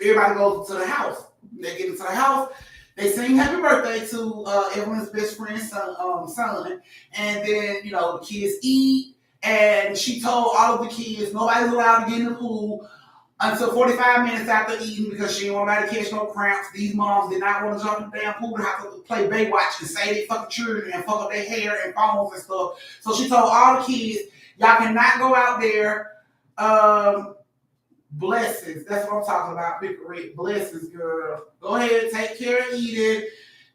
everybody goes to the house. They get into the house. They sing happy birthday to Evelyn's best friend's son. And then, the kids eat. And she told all of the kids, nobody's allowed to get in the pool until 45 minutes after eating because she didn't want nobody to catch no cramps. These moms did not want to jump in the damn pool and have to play Baywatch and say they fucking children and fuck up their hair and phones and stuff. So she told all the kids, y'all cannot go out there. Blessings. That's what I'm talking about, Big Rick. Blessings, girl. Go ahead, take care of Eden.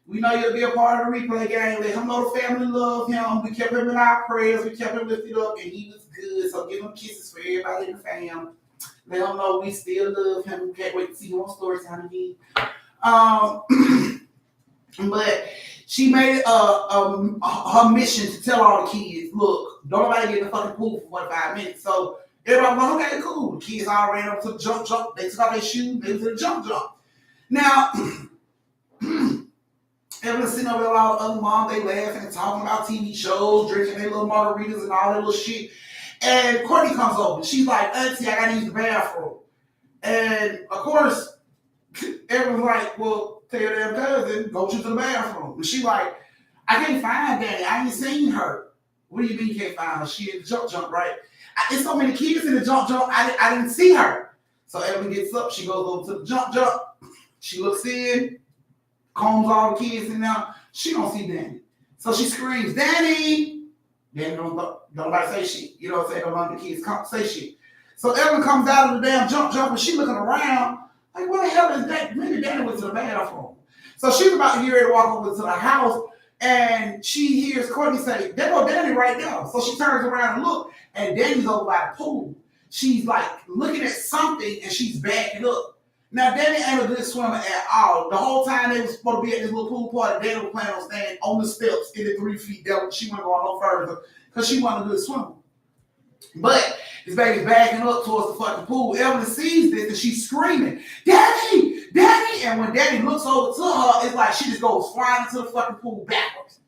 We know you'll be a part of the replay game. Let him know the family love him. We kept him in our prayers. We kept him lifted up, and he was good. So give him kisses for everybody in the family. Let them know we still love him. We can't wait to see him on story time again. But she made it her mission to tell all the kids, look, don't nobody get in the fucking pool for 45 minutes. So everybody was like, okay, cool. The kids all ran up to the jump. They took off their shoes. They went to the jump. Now, Evelyn sitting over there with all the other moms. They laughing and talking about TV shows, drinking their little margaritas and all that little shit. And Courtney comes over. She's like, Auntie, I gotta use the bathroom. And of course, everyone's like, well, tell your damn cousin, go to the bathroom. And she's like, I can't find Danee. I ain't seen her. What do you mean you can't find her? She in the jump, right? There's so many kids in the jump. I didn't see her. So Evelyn gets up. She goes over to the jump. She looks in, combs all the kids in there. She don't see Danee. So she screams, Danee! Then nobody say shit. You know what I'm saying? None of the kids say shit. So Evelyn comes out of the damn jump and she looking around like, what the hell is that? Maybe Danee went to the bathroom. So she's about to get ready to walk over to the house and she hears Courtney say, there go Danee right now. So she turns around and look and Danee's over by the pool. She's like looking at something and she's backing up. Now, Danee ain't a good swimmer at all. The whole time they was supposed to be at this little pool party, Danee was planning on staying on the steps in the 3 feet depth. She wasn't going no further because she wasn't a good swimmer. But this baby's backing up towards the fucking pool. Evelyn sees this and she's screaming, Danee! Danee! And when Danee looks over to her, it's like she just goes flying into the fucking pool backwards.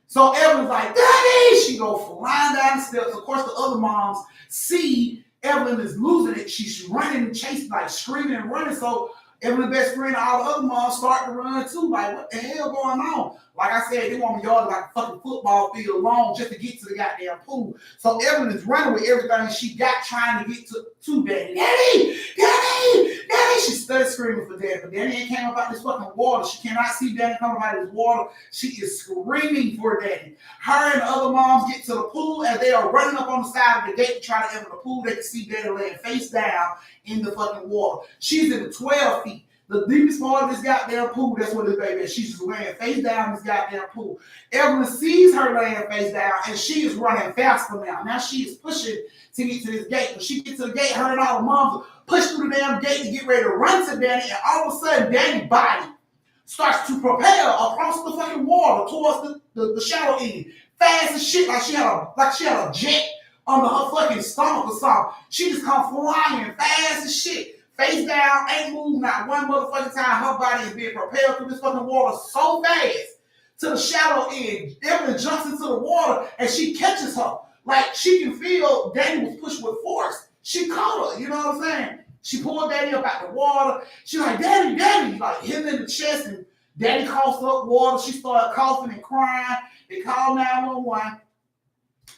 So Evelyn's like, Danee! She goes flying down the steps. Of course, the other moms see Evelyn is losing it. She's running and chasing, like screaming and running. So Evelyn's best friend and all the other moms start to run too. Like, what the hell going on? Like I said, they want me yard like a fucking football field long just to get to the goddamn pool. So Evelyn is running with everything she got trying to get to Danee. Danee! Danee! Danee! She started screaming for Danee. But Danee ain't came up out this fucking water. She cannot see Danee coming out of this water. She is screaming for Danee. Her and the other moms get to the pool and they are running up on the side of the gate to try to enter the pool. They can see Danee laying face down in the fucking water. She's in the 12 feet. The deepest part of this goddamn pool, that's what this baby is. She's just laying face down in this goddamn pool. Evelyn sees her laying face down, and she is running faster now. Now she is pushing to get to this gate. When she gets to the gate, her and all the moms push through the damn gate to get ready to run to Danee, and all of a sudden, Danee's body starts to propel across the fucking water towards the shallow end. Fast as shit, like she had a jet under her fucking stomach or something. She just come flying fast as shit. Face down, ain't moving not one motherfucking time. Her body is being propelled through this fucking water so fast to the shallow end. Evelyn jumps into the water and she catches her. Like she can feel Danee was pushed with force. She caught her, you know what I'm saying? She pulled Danee up out the water. She like, Danee, like hit him in the chest, and Danee coughs up water. She started coughing and crying. They called 911.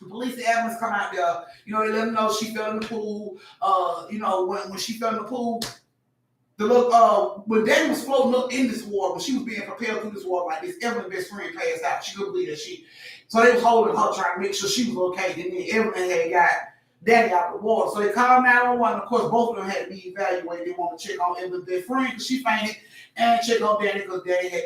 The police and ambulance come out there. You know, they let them know she fell in the pool. You know, when she fell in the pool, when Danee was floating up in this water, when she was being propelled through this water like this, Evelyn's best friend passed out. She couldn't believe that so they was holding her, trying to make sure she was okay. And then Evelyn had got Danee out of the water. So they called 911. Of course, both of them had to be evaluated. They wanted to check on Evelyn's best friend because she fainted, and check on Danee because Danee had,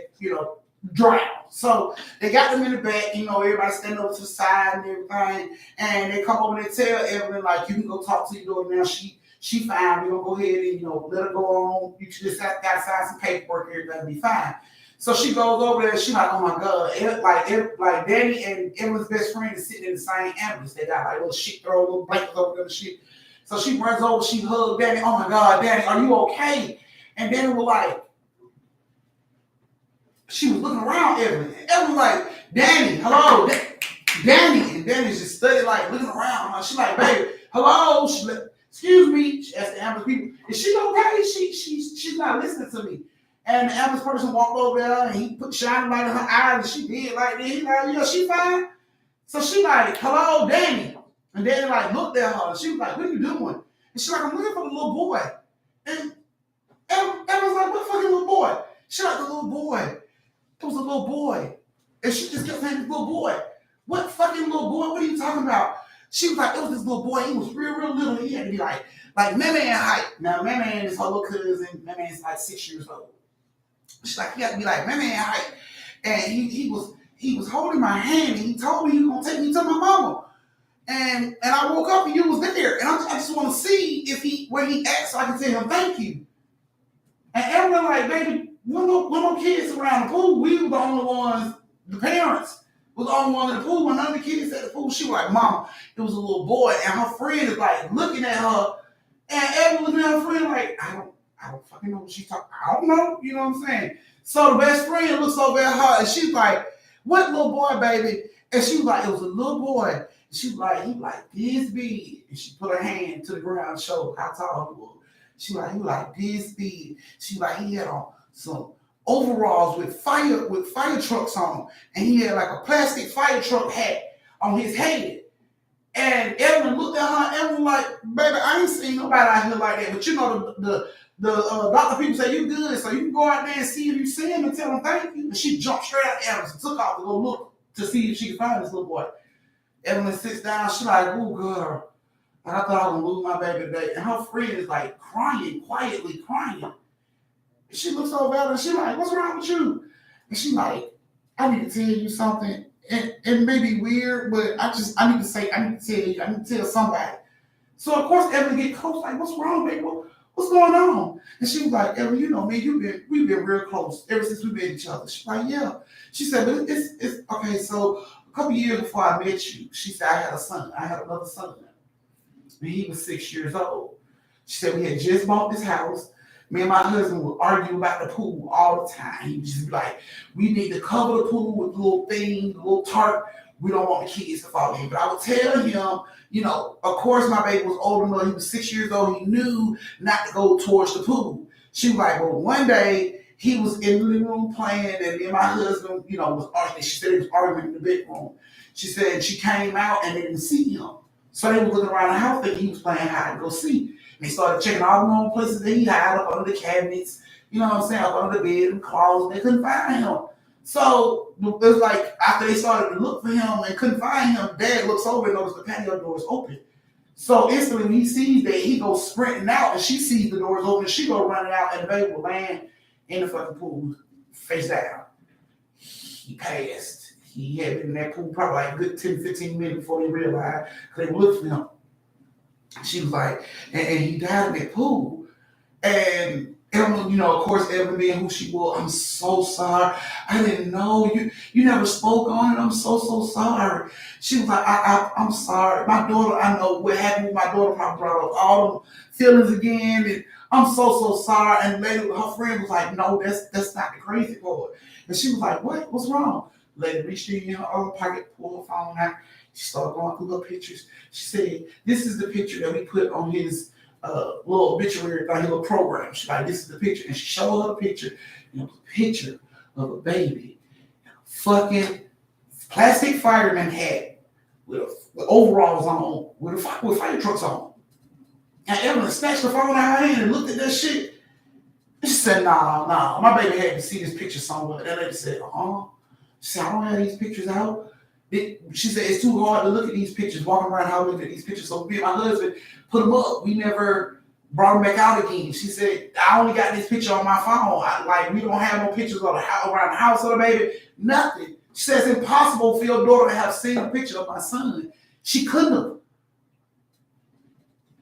drowned. So they got them in the back, everybody standing over to the side and everything. And they come over and they tell Evelyn, like, you can go talk to your daughter now. She fine. We're gonna go ahead and let her go on. You just got to sign some paperwork, everything will be fine. So she goes over there and she's like, oh my God. Like Danee and Evelyn's best friend is sitting in the same ambulance. They got like little shit throw, little blankets over them and shit. So she runs over, she hugs Danee. Oh my God, Danee, are you okay? And Danee was like, she was looking around Evelyn. Evelyn like, Danee, hello, Danee. And Danee just studied like looking around. She's like, baby, hello. She like, excuse me. She asked the ambulance people, is she okay? She's not listening to me. And the ambulance person walked over there and he put shining light in her eyes and she did like this. He like, yeah, she fine. So she like, hello, Danee. And Danee like looked at her and she was like, what are you doing? And she's like, I'm looking for the little boy. And Evelyn's like, what fucking little boy? She's like, the little boy. It was a little boy. And she just kept saying, this little boy. What fucking little boy? What are you talking about? She was like, it was this little boy. He was real, real little. He had to be like Meme in height. Now, Meme is her little cousin. Meme is like 6 years old. She's like, he had to be like Meme in height. And he was holding my hand and he told me he was going to take me to my mama. And I woke up and you was there. And I just want to see when he asked so I can tell him thank you. And everyone like, baby, when no kids around the pool, we were the only ones, the parents was the only one in the pool. When none of the kids at the pool, she was like, Mama, it was a little boy. And her friend is like looking at her. And Evelyn looking at her friend like, I don't fucking know what she's talking. I don't know. You know what I'm saying? So the best friend looks over at her and she's like, what little boy, baby? And she was like, it was a little boy. And she was like, he was like this big. And she put her hand to the ground and showed how tall he was. She was like, he was like this big. She was like, he had on some overalls with fire trucks on, and he had like a plastic fire truck hat on his head. And Evelyn looked at her, and Evelyn like, baby, I ain't seen nobody out here like that. But the doctor people say you good, so you can go out there and see if you see him and tell him thank you. And she jumped straight out the ambulance and took off to go look to see if she could find this little boy. Evelyn sits down, she's like, oh girl, I thought I was gonna lose my baby today. And her friend is like crying, quietly crying. She looks over at her and she's like, what's wrong with you? And she's like, I need to tell you something. It may be weird, but I need to tell somebody. So of course Evelyn get close, like, what's wrong, baby? What's going on? And she was like, Evelyn, you know me, we've been real close ever since we met each other. She's like, yeah. She said, but it's okay, so a couple years before I met you, she said I had another son. And he was 6 years old. She said we had just bought this house. Me and my husband would argue about the pool all the time. He would just be like, we need to cover the pool with little things, little tarp. We don't want the kids to fall in. But I would tell him, of course my baby was old enough. He was 6 years old. He knew not to go towards the pool. She was like, well, one day he was in the living room playing, and me and my husband, was arguing. She said he was arguing in the bedroom. She said she came out and they didn't see him. So they were looking around the house thinking he was playing hide and go seek. They started checking all the known places that he hid up under the cabinets, up under the bed and closets. They couldn't find him. So it was like after they started to look for him and couldn't find him, Dad looks over and notices the patio door is open. So instantly when he sees that, he goes sprinting out and she sees the doors open. She goes running out and the baby was laying in the fucking pool, face down. He passed. He had been in that pool probably like a good 10, 15 minutes before they realized, because they looked for him. She was like, and he died in that pool. And Evelyn, of course, Evelyn being who she was, I'm so sorry. I didn't know you never spoke on it. I'm so sorry. She was like, I'm sorry. My daughter, I know what happened with my daughter probably brought up all them feelings again. And I'm so sorry. And later her friend was like, no, that's not the crazy part. And she was like, what's wrong? Lady reached in her other pocket, pulled her phone out. She started going through her pictures. She said, this is the picture that we put on his little obituary, like a little program. She's like, this is the picture. And she showed her the picture. A picture of a baby, fucking plastic fireman hat with overalls on, with fire trucks on. And Evelyn snatched the phone out of her hand and looked at that shit. And she said, nah, my baby had to see this picture somewhere. That lady said, She said, I don't have these pictures out. She said, it's too hard to look at these pictures, walking around how looking at these pictures. So me and my husband put them up. We never brought them back out again. She said, I only got this picture on my phone. We don't have no pictures of around the house of the baby. Nothing. She says it's impossible for your daughter to have seen a picture of my son. She couldn't have.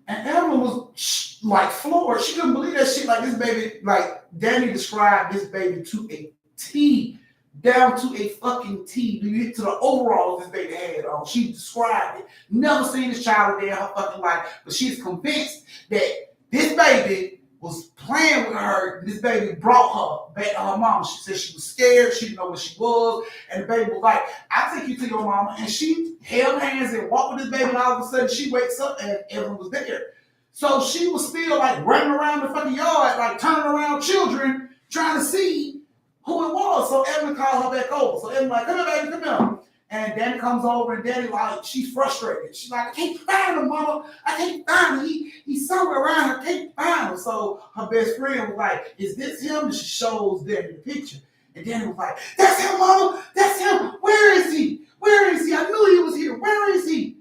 And Evelyn was like floored. She couldn't believe that shit. Like this baby, like Danee described this baby to a T. Down to a fucking T, to the overalls this baby had on. She described it. Never seen this child a day in her fucking life, but she's convinced that this baby was playing with her. This baby brought her back to her mama. She said she was scared. She didn't know where she was. And the baby was like, I'll take you to your mama. And she held hands and walked with this baby. And all of a sudden, she wakes up and Evelyn was there. So she was still like running around the fucking yard, like turning around children, trying to see who it was. So Evelyn called her back over. So Evelyn like, come here, baby, come here. And Danee comes over and Danee like, she's frustrated. She's like, I can't find him, mama. I can't find him. He's somewhere around here. I can't find him. So her best friend was like, is this him? And she shows Danee the picture. And Danee was like, that's him, mama. That's him. Where is he? Where is he? I knew he was here. Where is he?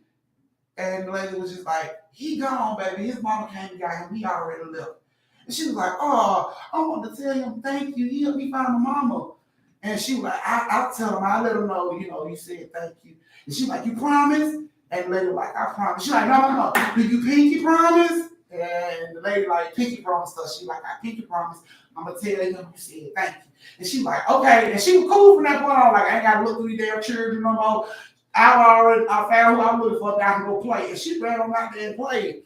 And the lady was just like, he gone, baby. His mama came and got him. He already left. And she was like, oh, I want to tell him thank you. He helped me find my mama. And she was like, I'll tell him. I'll let him know, you said thank you. And she was like, you promise? And the lady was like, I promise. She's like, no. Do you pinky promise? And the lady like, pinky promise stuff. She like, I pinky promise. I'm going to tell him you said thank you. And she was like, okay. And she was cool from that point on. Like, I ain't got to look through these damn children no more. I found who I'm looking for. I can go play. And she ran on out there and played.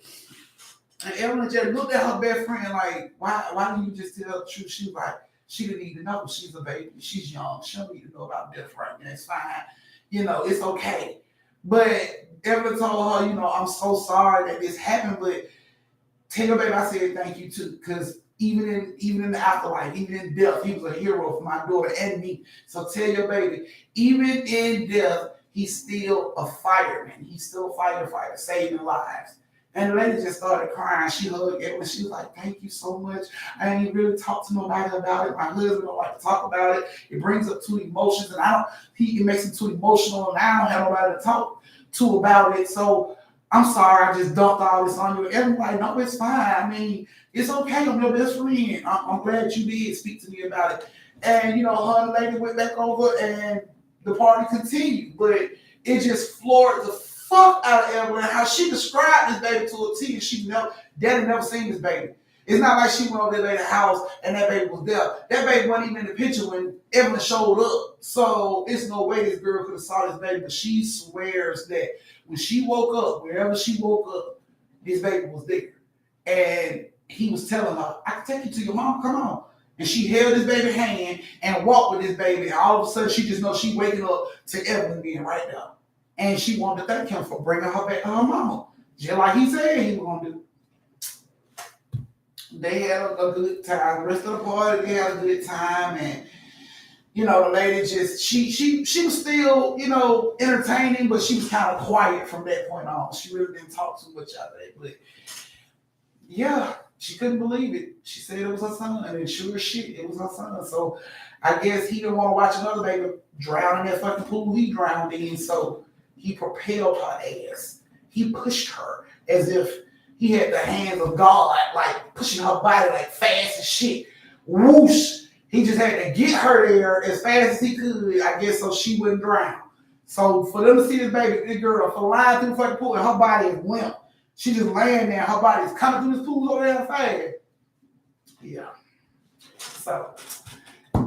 And Evelyn just looked at her best friend like, why didn't you just tell the truth? She was like, she didn't need to know. She's a baby. She's young. She don't need to know about death right now. It's fine. It's okay. But Evelyn told her, I'm so sorry that this happened, but tell your baby I said thank you too. Because even in the afterlife, even in death, he was a hero for my daughter and me. So tell your baby, even in death, he's still a fireman. He's still a firefighter, saving lives. And the lady just started crying. She hugged Evelyn. She was like, thank you so much. I ain't really talked to nobody about it. My husband don't like to talk about it. It brings up two emotions, and it makes him too emotional, and I don't have nobody to talk to about it. So I'm sorry, I just dumped all this on you. Everyone's like, no, it's fine. I mean, it's okay. I'm your best friend. I'm glad you did speak to me about it. And, her and the lady went back over, and the party continued. But it just floored the fuck out of Evelyn, how she described this baby to a T, and Daddy never seen this baby. It's not like she went over there to the house and that baby was there. That baby wasn't even in the picture when Evelyn showed up. So it's no way this girl could have saw this baby, but she swears that when she woke up, wherever she woke up, this baby was there. And he was telling her, I can take you to your mom, come on. And she held this baby's hand and walked with this baby. And all of a sudden, she just knows she waking up to Evelyn being right there. And she wanted to thank him for bringing her back to her mama. Just like he said he was going to do. They had a good time. The rest of the party, they had a good time. And, the lady just, she was still, entertaining, but she was kind of quiet from that point on. She really didn't talk too much out of it. But, yeah, she couldn't believe it. She said it was her son. And sure as shit, it was her son. So, I guess he didn't want to watch another baby drown in that fucking pool he drowned in. So, he propelled her ass. He pushed her as if he had the hands of God, like pushing her body like fast as shit. Whoosh. He just had to get her there as fast as he could, I guess, so she wouldn't drown. So for them to see this baby, this girl flying through the fucking pool and her body is limp. She just laying there, her body is coming through this pool over there fast. Yeah. So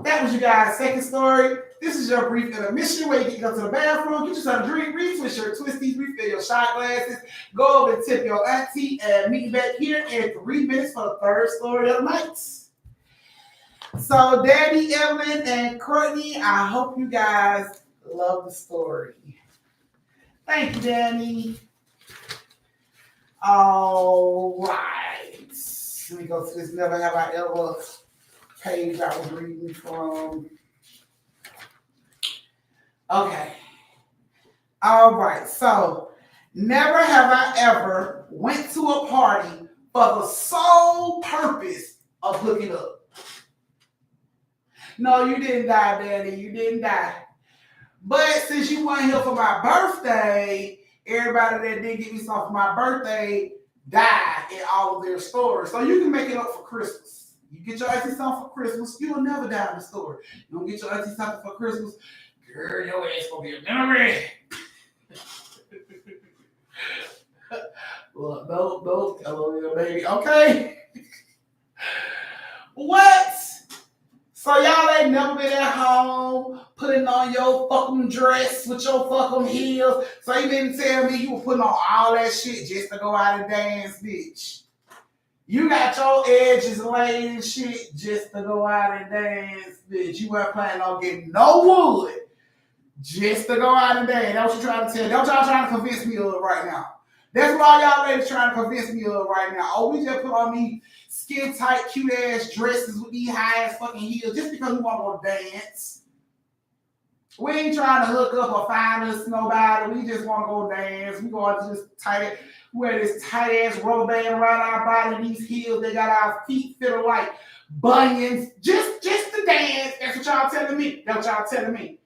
that was you guys' second story. This is your brief intermission where you can go to the bathroom, get you some drink, retwist your twisties, refill your shot glasses, go over and tip your auntie, and meet you back here in 3 minutes for the third story of the night. So, Danee, Evelyn, and Courtney, I hope you guys love the story. Thank you, Danee. All right. Let me go to this Never Have I Ever page I was reading from. Okay. All right. So, never have I ever went to a party for the sole purpose of hooking up. No, you didn't die, Danee. You didn't die. But since you weren't here for my birthday, everybody that did get me something for my birthday died in all of their stories. So you can make it up for Christmas. You get your auntie something for Christmas, you'll never die in the story. You don't get your auntie something for Christmas, girl, your ass gonna be a memory. Look, no, LOL, baby. Okay. What? So y'all ain't never been at home putting on your fucking dress with your fucking heels. So you didn't tell me you were putting on all that shit just to go out and dance, bitch. You got your edges laid and shit just to go out and dance, bitch. You weren't planning on getting no wood just to go out and dance. That's what you're trying to tell. That's what y'all trying to convince me of right now. That's what all y'all ladies trying to convince me of right now. Oh, we just put on these skin tight, cute ass dresses with these high ass fucking heels just because we want to dance. We ain't trying to hook up or find us nobody. We just want to go dance. We going to just wear this tight ass rubber band around our body, these heels. They got our feet feel like bunions. Just to dance. That's what y'all telling me. That's what y'all telling me.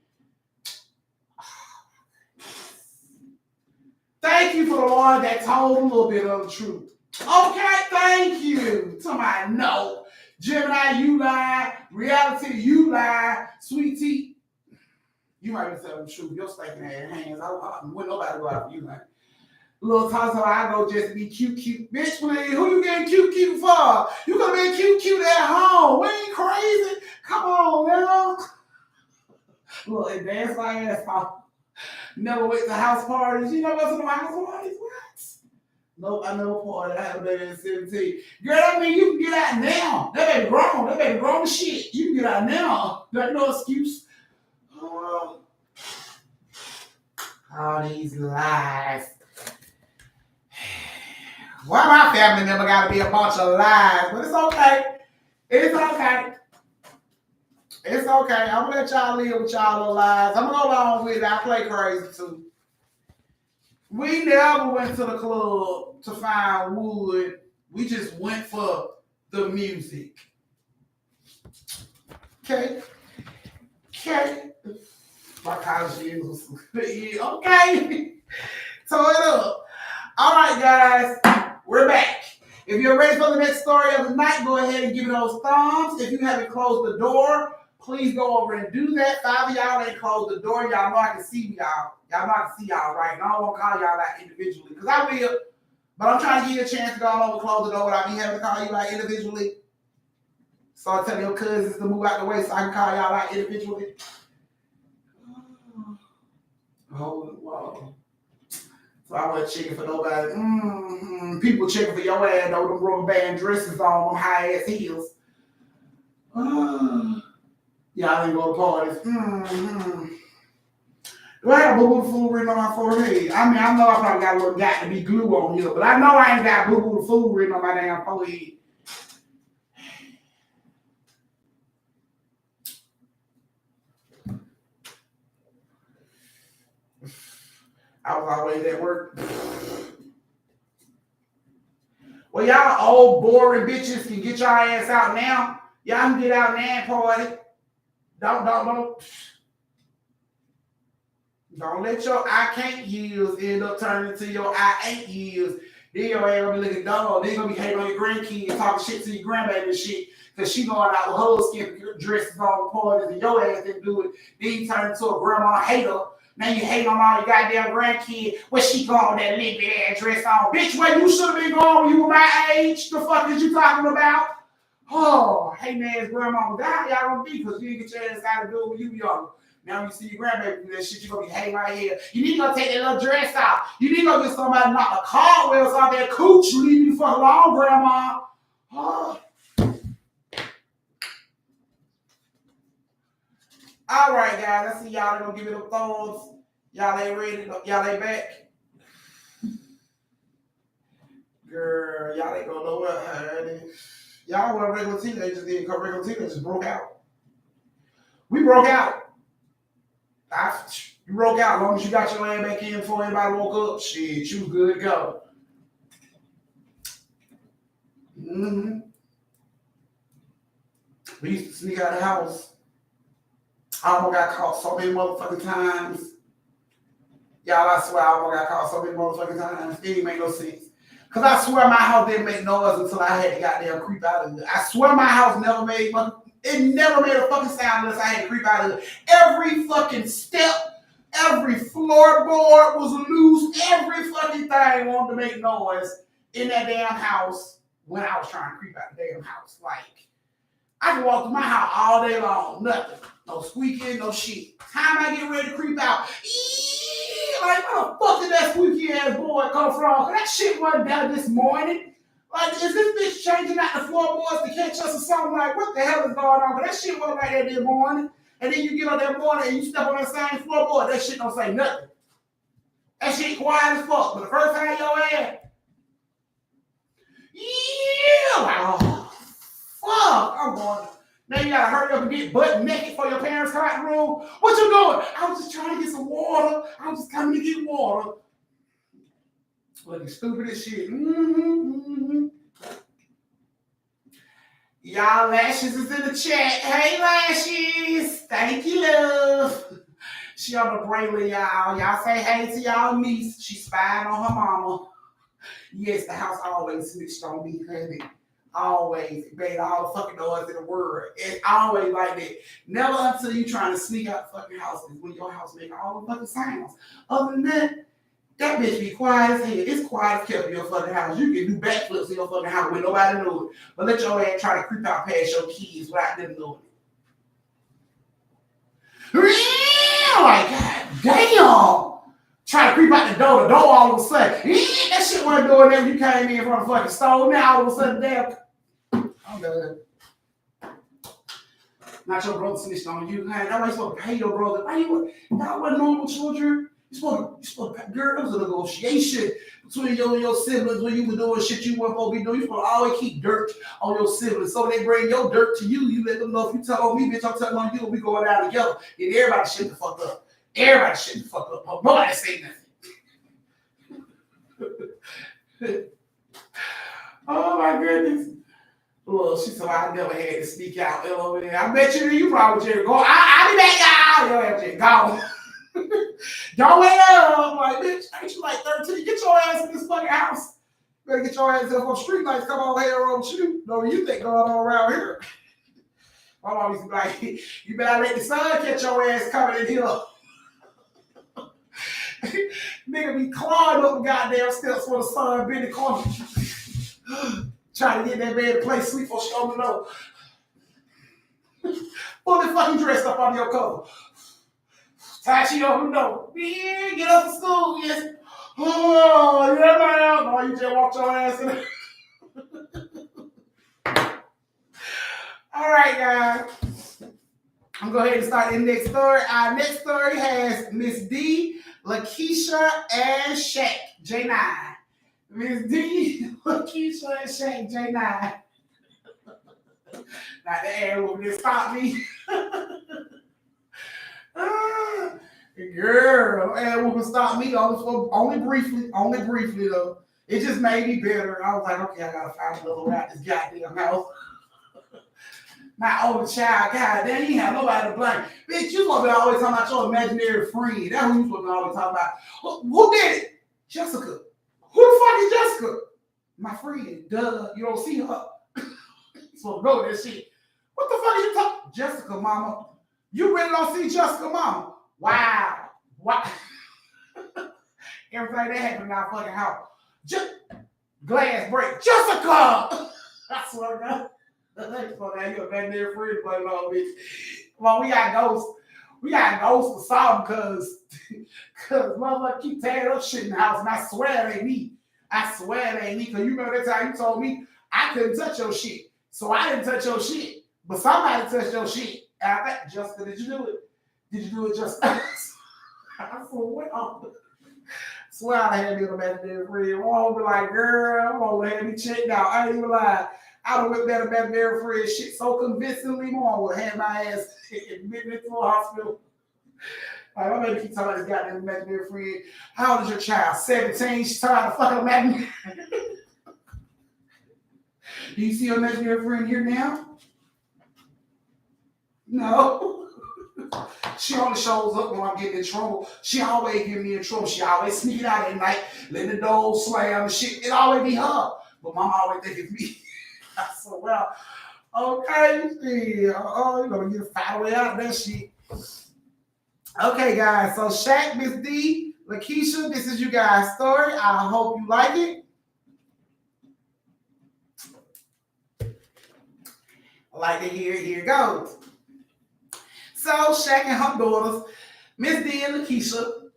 Thank you for the one that told a little bit of the truth. Okay, thank you. Somebody know. Gemini, you lie. Reality, you lie. Sweet tea, you might be telling the truth. You're stinking ass hands. I wouldn't nobody go out for you, man. Little Tonto, I go just to be cute. Bitch, please, who you getting cute for? You gonna be cute at home. We ain't crazy. Come on, man. Little advanced like ass off. Never went to house parties. You know what's in the house parties? What? Nope, I never partied. I had a baby at 17. Girl, I mean, you can get out now. That baby grown. That baby grown as shit. You can get out now. There's no excuse. All these lies. Why my family never got to be a bunch of lies? But it's okay. It's okay. It's okay. I'm going to let y'all live with y'all little lies. I'm going to go along with it. I play crazy too. We never went to the club to find wood. We just went for the music. Okay. My college years was okay. Toe it up. All right, guys. We're back. If you're ready for the next story of the night, go ahead and give me those thumbs. If you haven't closed the door, please go over and do that. 5 of y'all ain't closed the door. Y'all know I can see y'all. Y'all know I can see y'all right now. I don't want to call y'all out individually because I will. But I'm trying to give you a chance to go over and close the door without me having to call you out individually. So I tell your cousins to move out the way so I can call y'all out individually. Oh, wow. So I wasn't checking for nobody. People checking for your ass though, them rubber band dresses on, them high ass heels. Y'all ain't go to parties. Do I have boo-boo the food written on my forehead? I mean, I know I probably got a little got to be glue on here, but I know I ain't got boo-boo the food written on my damn forehead. I was always at work. Well, y'all old boring bitches can get your ass out now. Y'all can get out now and party. Don't let your I can't years end up turning into your I ain't years. Then your ass gonna be looking dumb. Then you gonna be hating on your grandkids, talking shit to your grandbaby and shit. Cause she going out with her skin dresses on parties and your ass didn't do it. Then you turn into a grandma hater. Now you hate on all your goddamn grandkids. Where she going with that little ass dress on? Bitch, where you should have been going when you were my age? The fuck is you talking about? Oh, hating ass grandma. God, y'all gonna be because you didn't get your ass out of do it when you young. Now you see your grandbaby do that shit, you gonna be hating right here. You need to go take that little dress off. You need to go get somebody to knock the cartwheels off that cooch. You leave me the fuck alone, grandma. Oh. All right, guys. I see y'all gonna give it a thumbs. Y'all ain't ready. Y'all ain't back. Girl, y'all ain't gonna know what, honey. Y'all were regular teenagers, then because regular teenagers broke out. We broke out. You broke out as long as you got your land back in before anybody woke up. Shit, you was good to go. Mm-hmm. We used to sneak out of the house. I almost got caught so many motherfucking times. Y'all, I swear I almost got caught so many motherfucking times. It didn't make no sense. Because I swear my house didn't make noise until I had to goddamn creep out of it. I swear my house never made a fucking sound unless I had to creep out of it. Every fucking step, every floorboard was loose. Every fucking thing wanted to make noise in that damn house when I was trying to creep out the damn house. Like, I can walk through my house all day long, nothing. No squeaking, no shit. Time I get ready to creep out, like, where the fuck did that squeaky ass boy come from? Cause that shit wasn't there this morning. Like, is this bitch changing out the floorboards to catch us or something? Like, what the hell is going on? Cause that shit wasn't like that this morning. And then you get on that morning and you step on that same floorboard, that shit don't say nothing. That shit quiet as fuck. But the first time your ass, like, oh, fuck, I'm going. Now you gotta hurry up and get butt naked for your parents' come out the room. What you doing? I was just trying to get some water. I was just coming to get water. Looking stupid as shit. Y'all Lashes is in the chat. Hey Lashes. Thank you, love. She on the bracelet, y'all. Y'all say hey to y'all niece. She spying on her mama. Yes, the house always snitched on me, honey. Always. It made all the fucking noise in the world. It's always like that. Never until you trying to sneak out the fucking house is when your house make all the fucking sounds. Other than that, that bitch be quiet as hell. It's quiet as kept in your fucking house. You can do backflips in your fucking house when nobody knows it. But let your ass try to creep out past your kids without them knowing it. Like, god damn. Try to creep out the door all of a sudden. That shit wasn't doing that when you came in from the fucking store. Now all of a sudden, damn. I'm done. Not your brother snitched on you. Hey, nobody's supposed to pay your brother. Y'all wasn't normal children. You supposed to, girl, it was a negotiation between you and your siblings when you were doing shit you weren't supposed to be doing. You supposed to always keep dirt on your siblings. So they bring your dirt to you. You let them know if you tell on me, bitch, I'm telling on you, we going out together. And everybody shut the fuck up. Everybody shut the fuck up. Nobody say nothing. Oh my goodness. Well, she said I never had to sneak out. I bet you probably just go. I'll be back, y'all. Your ass just gone. Don't wait up. Like, bitch, ain't you like 13? Get your ass in this fucking house. You better get your ass up on street lights. Come on here on you. No, you think going on around here. My mom used to be like, you better let the sun catch your ass coming in here. Nigga be clawing up the goddamn steps for the sun, been in the corner. Trying to get that man to play sleep for she on the low. Fully fucking dressed up on your cover. Tie she on the door. Yeah, get up to school, yes. Oh, yeah, man. No, you just walked your ass in there. All right, guys. I'm going to go ahead and start the next story. Our next story has Miss D, Lakiesha, and Shaq, J9. Miss D, Lakiesha, and Shaq, J9. Not the air woman that stopped me. Girl, air woman stopped me only briefly though. It just made me better. I was like, okay, I gotta find another way out this goddamn house. My older child, god damn, you ain't have nobody to blame. Bitch, you supposed to be always talking about your imaginary friend. That's who you supposed to be always talking about. Who did it? Jessica. Who the fuck is Jessica? My friend. Duh. You don't see her. So know that shit. What the fuck are you talking? Jessica, mama. You really don't see Jessica, mama? Wow. What? Everything that happened in our fucking house. Glass break. Jessica! I swear to God. That's funny. You a imaginary friend, but no, bitch. Well, we got ghosts. We got ghosts for something because motherfucker keep tearing up shit in the house, and I swear it ain't me. I swear it ain't me. Because you remember that time you told me I couldn't touch your shit. So I didn't touch your shit. But somebody touched your shit. And I think, Jessica, did you do it? Did you do it just I swear I had me an imaginary friend. I'm gonna be like, girl, I'm gonna have me checked out. I ain't even lie. I done whipped that imaginary friend shit so convincingly more. I would have my ass admitted to a hospital. Like, I'm gonna keep talking about this goddamn imaginary friend. How old is your child? 17. She's trying to fucking imaginary. Do you see your imaginary friend here now? No. She only shows up when I'm getting in trouble. She always get me in trouble. She always sneaking out at night, letting the door slam and shit. It always be her. But mama always think it's me. I said, well, okay, you're gonna get a fight way out of that shit. Okay, guys, so Shaq, Miss D, Lakiesha, this is you guys' story. I hope you like it. I like to hear it. Here it goes. So Shaq and her daughters, Miss D and Lakiesha,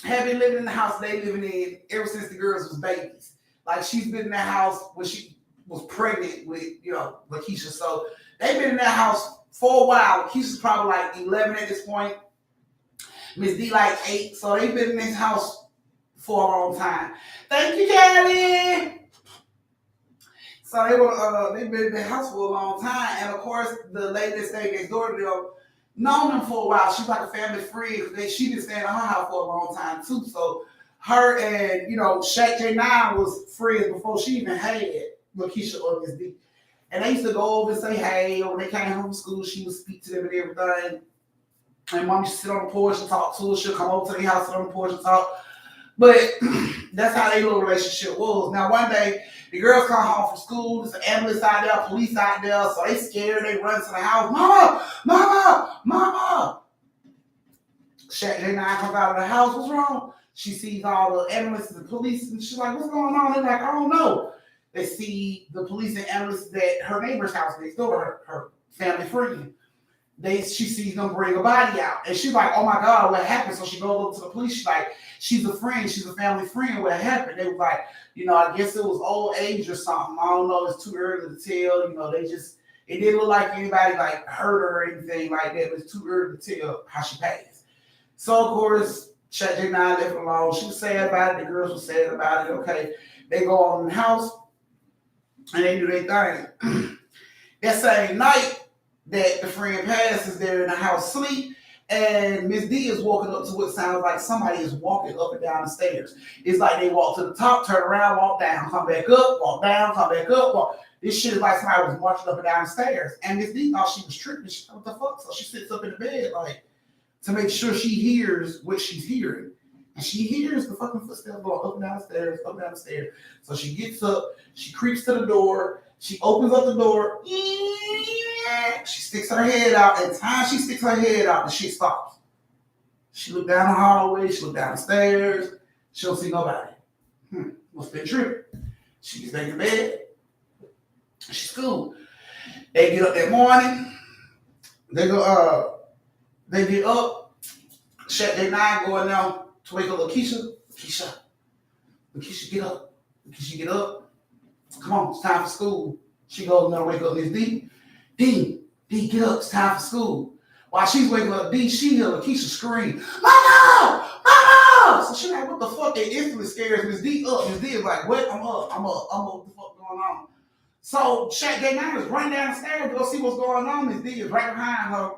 have been living in the house they living in ever since the girls was babies. Like, she's been in that house when she was pregnant with, Lakiesha. So they've been in that house for a while. Lakeisha's probably like 11 at this point. Miss D like 8. So they've been in this house for a long time. Thank you, Kelly. So they've been in the house for a long time. And of course, the lady that stayed next door to them known them for a while. She's like a family friend. She been staying in her house for a long time too. So her and Shaq J9 was friends before she even had Lakiesha or Miss D. And they used to go over and say hey, or when they came home from school, she would speak to them and everything. And mom used to sit on the porch and talk to her. She'll come over to the house, sit on the porch and talk. But that's how their little relationship was. Now one day, the girls come home from school, there's an ambulance out there, police out there, so they scared, they run to the house, Mama, Mama, Mama. Shaq J9 comes out of the house, what's wrong? She sees all the ambulances and police, and she's like, what's going on? They're like, I don't know. They see the police and ambulances at her neighbor's house next door, her family friend. She sees them bring a body out. And she's like, oh my God, what happened? So she goes over to the police. She's like, she's a friend. She's a family friend. What happened? They was like, I guess it was old age or something. I don't know. It's too early to tell. It didn't look like anybody like hurt her or anything like that. But it's too early to tell how she passed. So, of course, Shaq J9 left it alone. She was sad about it. The girls were sad about it. Okay. They go on in the house and they do their thing. That same night, that the friend passes there in the house sleep, and Miss D is walking up to what sounds like somebody is walking up and down the stairs. It's like they walk to the top, turn around, walk down, come back up, walk down, come back up, walk. This shit is like somebody was marching up and down the stairs. And Miss D thought she was tripping. She thought, what the fuck? So she sits up in the bed, like, to make sure she hears what she's hearing. And she hears the fucking footsteps going up and down the stairs, up and down the stairs. So she gets up, she creeps to the door, she opens up the door, she sticks her head out, and the time she sticks her head out, the shit stops. She looked down the hallway, she looked down the stairs, she don't see nobody. Must been tripping. She gets back in bed, she's cool. They get up that morning, they get up, Shaq J9 going down to wake up Lakiesha. Lakiesha, get up. Lakiesha, get up. Come on, it's time for school. She goes down to wake up Miss D. D, get up, it's time for school. While she's waking up D, she hears Lakiesha scream, Mama! Mama! So she's like, what the fuck? It instantly scares Miss D up. Miss D is like, what? I'm up. What the fuck going on? So Shaq J9 is running down the stairs to go see what's going on. Miss D is right behind her.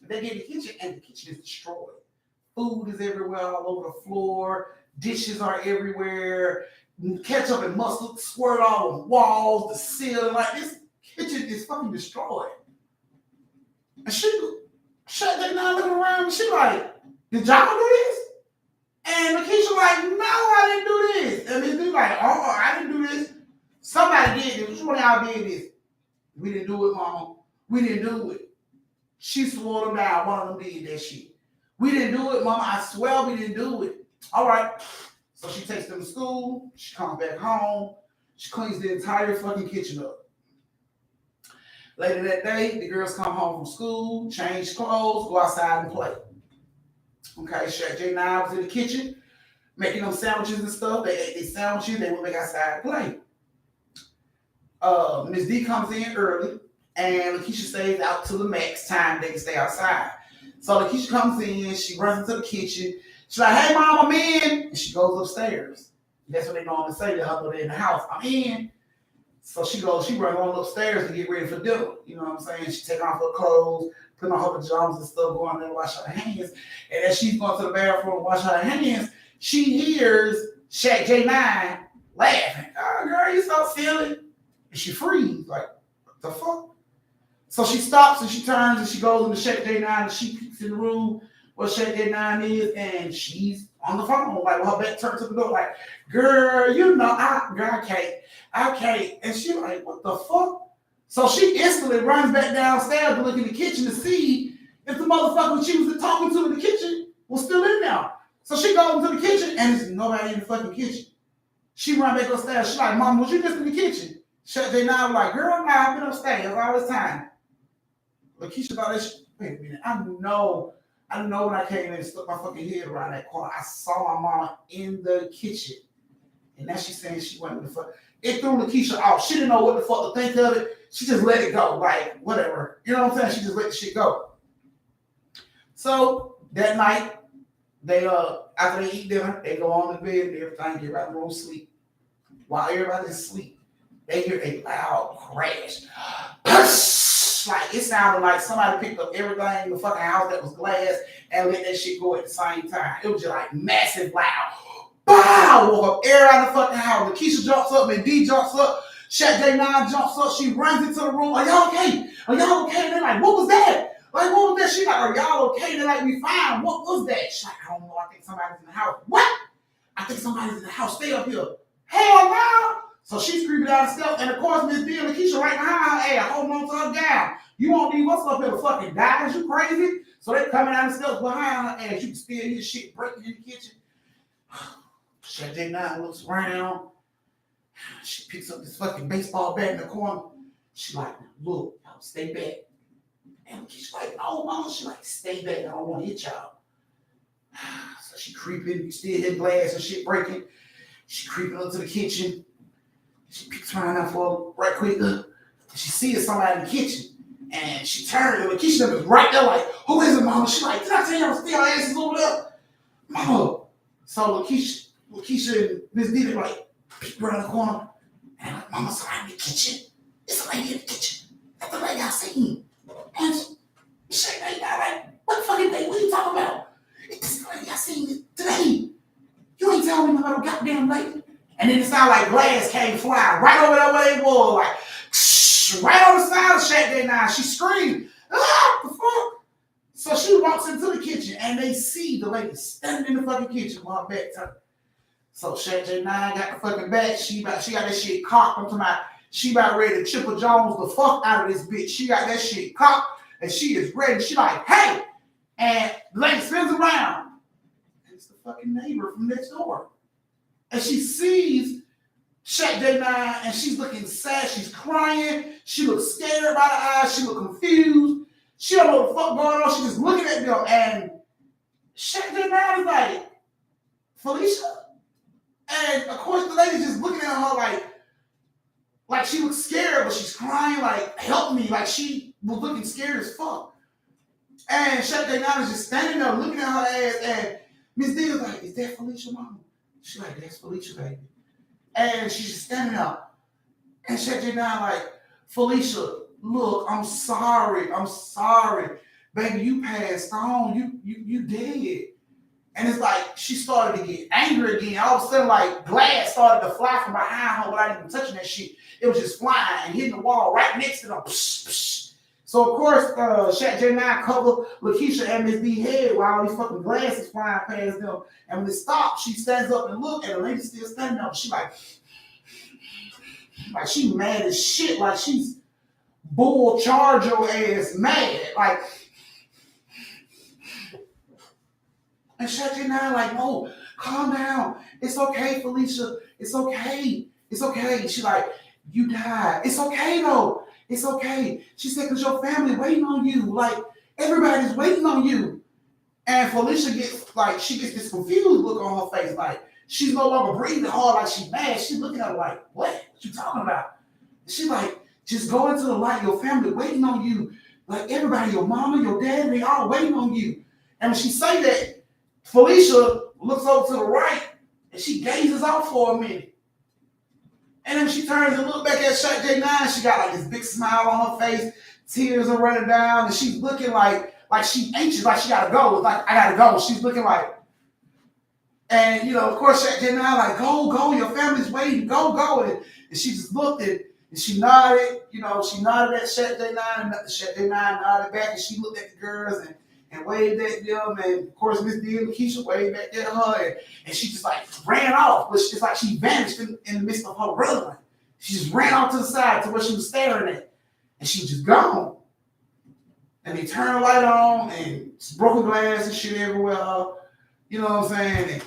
They get in the kitchen, and the kitchen is destroyed. Food is everywhere, all over the floor. Dishes are everywhere. Ketchup and mustard squirt all over the walls, the ceiling. Like, this kitchen is fucking destroyed. And she shut that down looking around, and she like, did y'all do this? And Lakeisha like, no, I didn't do this. And Miss D y'all did this. We didn't do it, mama. We didn't do it. She swore them down. One of them did that shit. We didn't do it, mama. I swear we didn't do it. All right. So she takes them to school. She comes back home. She cleans the entire fucking kitchen up. Later that day, the girls come home from school, change clothes, go outside and play. Okay, Shaq J9 was in the kitchen making them sandwiches and stuff. They ate their sandwiches. They went back outside and play. Miss D comes in early, and Lakiesha stays out till the max time they can stay outside. So Lakiesha comes in. She runs into the kitchen. She's like, "Hey, mom, I'm in." And she goes upstairs. That's what they normally say to her when they're in the house. "I'm in." So she runs on upstairs to get ready for dinner. You know what I'm saying? She taking off her clothes, putting on her pajamas and stuff, going there to wash her hands. And as she's going to the bathroom to wash her hands, she hears Shaq J9 laughing. "Oh, girl, you so silly." And she freezes, like, what the fuck? So she stops and she turns and she goes into Shaq J9 and she peeks in the room where Shaq J9 is, and she's on the phone, like with her back turned to the door, like, "Girl, you know, I can't. And she like, what the fuck? So she instantly runs back downstairs to look in the kitchen to see if the motherfucker she was talking to in the kitchen was still in there. So she goes into the kitchen and there's nobody in the fucking kitchen. She run back upstairs. She's like, "Mom, was you just in the kitchen?" Shaq J9 was like, "Girl, nah, I've been upstairs all this time." Lakiesha thought that shit, wait a minute, I know when I came in and stuck my fucking head around that corner, I saw my mama in the kitchen. And now she's saying she went with the fuck. It threw Lakiesha off. She didn't know what the fuck to think of it. She just let it go. Like, whatever. You know what I'm saying? She just let the shit go. So that night, they after they eat dinner, they go on to bed and everything, get right in the room, sleep. While everybody's asleep, they hear a loud crash. Like, it sounded like somebody picked up everything in the fucking house that was glass and let that shit go at the same time. It was just like massive loud. Bow! Woke up air out of the fucking house. Lakiesha jumps up, and D jumps up. Shaq J9 jumps up. She runs into the room. "Are y'all okay? Are y'all okay?" And they're like, "What was that? Like, what was that?" She's like, "Are y'all okay?" They're like, "We fine. What was that?" She's like, "I don't know. I think somebody's in the house." "What?" "I think somebody's in the house. Stay up here." "Hell no!" So she's creeping down the steps, and of course, Miss D and Lakiesha right behind her, hey, holding on to her gown. "You won't leave us up here to fucking die? Is you crazy?" So they're coming down the steps behind her, and you can still hear shit breaking in the kitchen. Shaq J9 looks around. She picks up this fucking baseball bat in the corner. She's like, "Look, y'all stay back." And she's like, "No, mama." She's like, "Stay back. I don't want to hit y'all." So she creeping. You still hear glass and shit breaking. She creeping into the kitchen. She peeks around there for right quick. She sees somebody in the kitchen. And she turned and Lakiesha was right there like, "Who is it, mama?" She's like, "Did I tell y'all to stay our asses over there?" "Mama." So Lakiesha and Miss D like peek around the corner and like, "Mama, somebody in the kitchen. It's a lady in the kitchen. That's the lady I seen." And she like, "What fucking thing? What are you talking about?" "It's the lady I seen today. You ain't telling me about no goddamn lady." And then it sounded like glass came flying right over there where they were, like right on the side of Shaq J9. She screamed, "Ah, the fuck!" So she walks into the kitchen and they see the lady standing in the fucking kitchen with her back turned. So Shaq J9 got the fucking back. She got that shit cocked. I'm talking about she about ready to Chipper Jones the fuck out of this bitch. She got that shit cocked and she is ready. She like, "Hey!" And the lady spins around. And it's the fucking neighbor from next door. And she sees Shaq J9 and she's looking sad. She's crying. She looks scared by the eyes. She looks confused. She don't know what the fuck going on. She's just looking at them. And Shaq J9 is like, "Felicia?" And of course the lady's just looking at her like she looks scared, but she's crying like, "Help me." Like she was looking scared as fuck. And Shaq J9 is just standing there looking at her ass. And Miss D is like, "Is that Felicia, mama?" She's like, "That's Felicia, baby." And she's just standing up. And Shaq J9 like, "Felicia, look, I'm sorry. Baby, you passed on. You dead." And it's like she started to get angry again. All of a sudden, like glass started to fly from behind her without even touching that shit. It was just flying and hitting the wall right next to them. Psh, psh. So of course, Shaq J9 covered Lakiesha and Miss D head while all these fucking glasses flying past them. And when it stopped, she stands up and look, and the lady's still standing up. She like, Like she mad as shit. Like she's bull charge your ass mad. Like, and shut your nine like, no, calm down. It's okay, Felicia. It's okay. It's okay. She like, you died. It's okay though. It's okay. She said, because your family waiting on you. Like, everybody's waiting on you. And Felicia gets like, she gets this confused look on her face. Like, she's no longer breathing hard like she's mad. She's looking at her like, what you talking about? She's like, just go into the light. Your family waiting on you. Like everybody, your mama, your dad, they all waiting on you. And when she say that, Felicia looks over to the right and she gazes off for a minute. And then she turns and looks back at Shaq J9. She got like this big smile on her face. Tears are running down. And she's looking like she's anxious, like she gotta go. Like, I gotta go. She's looking like, and you know, of course, Shaq J9 like, go, your family's waiting, go. And she just looked at, and she nodded, you know, she nodded at Shaq J9, and Shaq J9 nodded back, and she looked at the girls and waved at them, and of course, Miss D and Lakiesha waved back at her, and she just like ran off, but it's like she vanished in the midst of her run. She just ran off to the side to where she was staring at, and she was just gone. And they turned the light on, and it's broken glass and shit everywhere, you know what I'm saying? And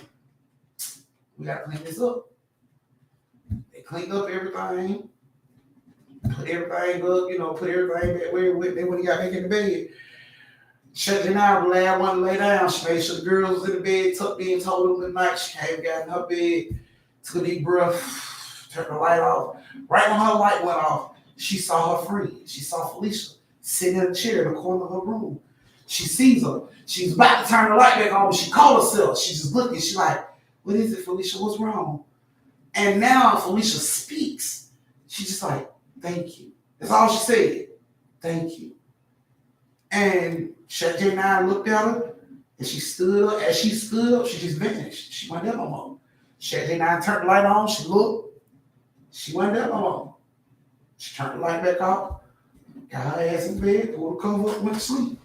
we gotta clean this up. They cleaned up everything. Put everything up, you know, put everything back where they would have got back in the bed. Shut the night, the last one to lay down. She made sure the girls was in the bed, tucked in, told them good night. She came, got in her bed, took a deep breath, turned the light off. Right when her light went off, she saw her friend. She saw Felicia sitting in a chair in the corner of her room. She sees her. She's about to turn the light back on, but she called herself. She's just looking. She's like, what is it, Felicia? What's wrong? And now Felicia speaks. She's just like, thank you. That's all she said. Thank you. And Shaq J9 looked at her, and she stood up. As she stood up, she just vanished. She wasn't there no more. Shaq J9 turned the light on. She looked. She wasn't there no more. She turned the light back off, got her ass in bed, pulled the cover up, went to sleep.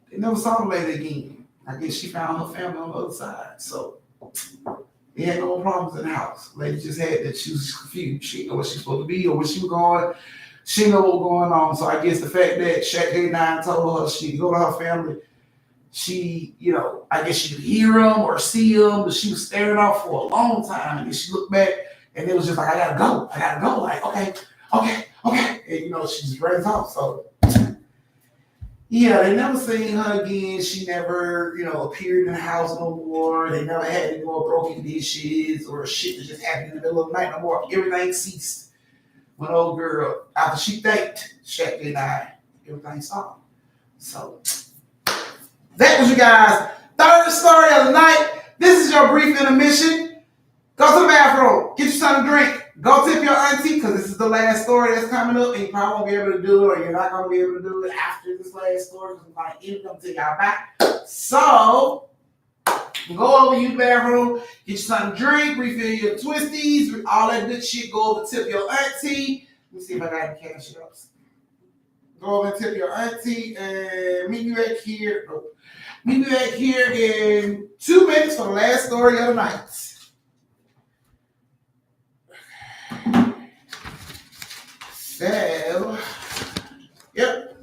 They never saw her later again. I guess she found her family on the other side. So they had no problems in the house. Lady just had that she was confused. She didn't know what she was supposed to be or where she was going. She didn't know what was going on. So I guess the fact that Shaq J9 told her she could go to her family, she, you know, I guess she could hear them or see them, but she was staring off for a long time. And then she looked back and it was just like, I gotta go. Like, okay. And, you know, she just ran off. So, yeah, they never seen her again. She never, you know, appeared in the house no more. They never had any more broken dishes or shit that just happened in the middle of the night no more. Everything ceased when old girl, after she thanked Shaq and I, everything stopped. So, that was you guys' third story of the night. This is your brief intermission. Go to the bathroom, get you something to drink. Go tip your auntie, because this is the last story that's coming up, and you probably won't be able to do it, or you're not going to be able to do it after this last story, because I'm going to end up to y'all back. So, go over to the bathroom, get you something to drink, refill your twisties, all that good shit. Go over, tip your auntie. Let me see if I got any cash ups. Go over and tip your auntie, and meet me back here. Nope. Meet me back here in 2 minutes for the last story of the night. So, yep.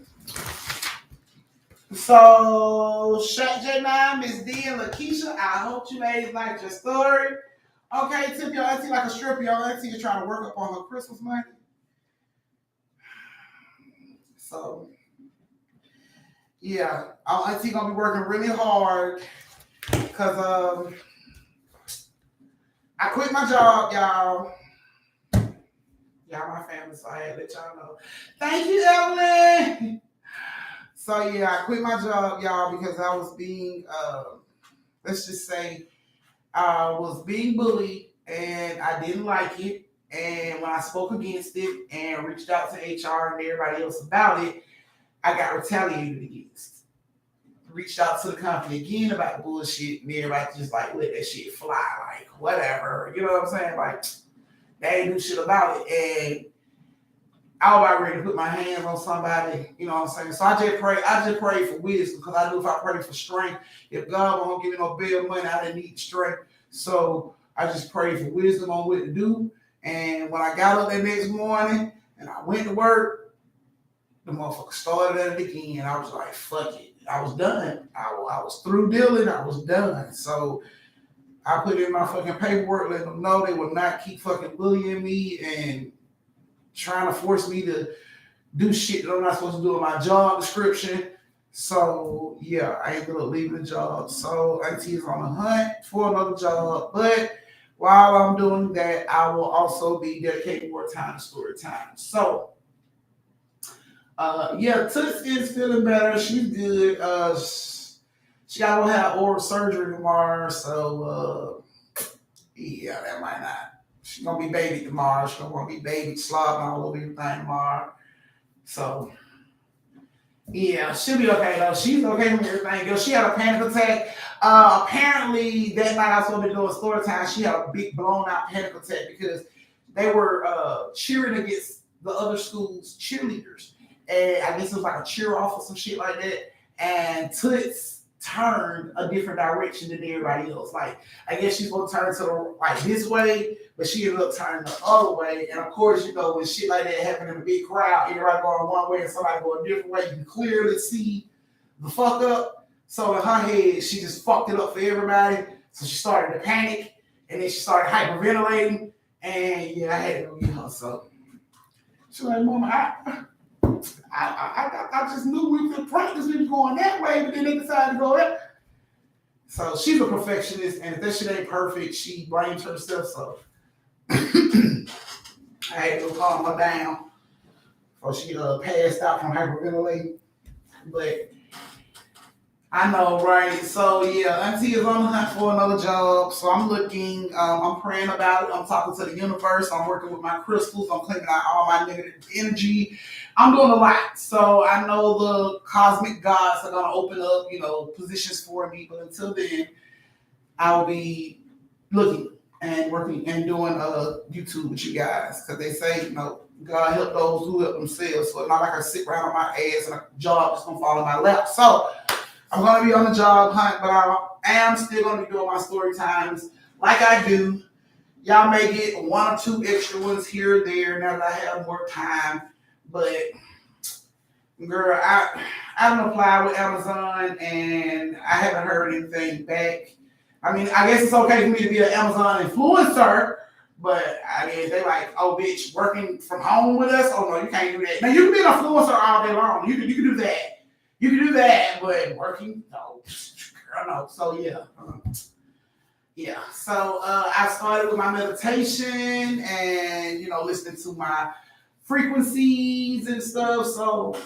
So, Shaq J9, Miss D, and Lakiesha, I hope you ladies liked your story. Okay, tip your auntie like a stripper. Your auntie is trying to work up on her Christmas money. So, yeah, our auntie gonna be working really hard because I quit my job, y'all. Y'all my family, so I had to let y'all know. Thank you, Evelyn. So yeah, I quit my job, y'all, because I was being, let's just say, I was being bullied, and I didn't like it. And when I spoke against it and reached out to HR and everybody else about it, I got retaliated against. Reached out to the company again about the bullshit, and everybody just like let that shit fly, like whatever. You know what I'm saying? Like, they ain't do shit about it. And I was about ready to put my hands on somebody, you know what I'm saying? So I just pray for wisdom, because I knew if I prayed for strength, if God won't give me no bail money, I didn't need strength. So I just prayed for wisdom on what to do. And when I got up that next morning and I went to work, the motherfucker started at it again. I was like, fuck it. I was done. I was through dealing. I was done. So I put in my fucking paperwork, let them know they will not keep fucking bullying me and trying to force me to do shit that I'm not supposed to do in my job description. So yeah, I ended up leaving the job. So Auntie is on a hunt for another job. But while I'm doing that, I will also be dedicating more time to story time. So yeah, Toots is feeling better. She's good. She got to have oral surgery tomorrow. So yeah, that might not. She's gonna be baby tomorrow. She's gonna be baby slobbing all over everything tomorrow. So yeah, she'll be okay though. She's okay with everything. She had a panic attack. Apparently that night I was supposed to be doing story time. She had a big blown out panic attack because they were cheering against the other school's cheerleaders. And I guess it was like a cheer off or some shit like that. And Toots turned a different direction than everybody else. Like, I guess she's gonna turn to the like this way, but she ended up turning the other way. And of course, you know, when shit like that happen in a big crowd, everybody going one way and somebody going a different way, you can clearly see the fuck up. So in her head, she just fucked it up for everybody. So she started to panic, and then she started hyperventilating. And yeah, I had to go get her. So she's like, Mama, I just knew we could practice. We was going that way, but then they decided to go that. So she's a perfectionist, and if that shit ain't perfect, she blames herself. So I had to calm her down before she passed out from hyperventilating. But I know, right? So yeah, Auntie is on the hunt for another job. So I'm looking, I'm praying about it. I'm talking to the universe. I'm working with my crystals. I'm cleaning out all my negative energy. I'm doing a lot. So I know the cosmic gods are gonna open up, you know, positions for me. But until then, I'll be looking and working and doing YouTube with you guys. Because they say, you know, God help those who help themselves. So it's not like I sit around on my ass and a job just gonna fall in my lap. So I'm going to be on the job hunt, but I am still going to be doing my story times like I do. Y'all may get one or two extra ones here or there now that I have more time. But, girl, I don't apply with Amazon, and I haven't heard anything back. I mean, I guess it's okay for me to be an Amazon influencer, but I mean, they like, oh, bitch, working from home with us? Oh, no, you can't do that. Now, you can be an influencer all day long. You can do that. You can do that, but working, no, girl, no. So yeah, yeah. So I started with my meditation and listening to my frequencies and stuff. So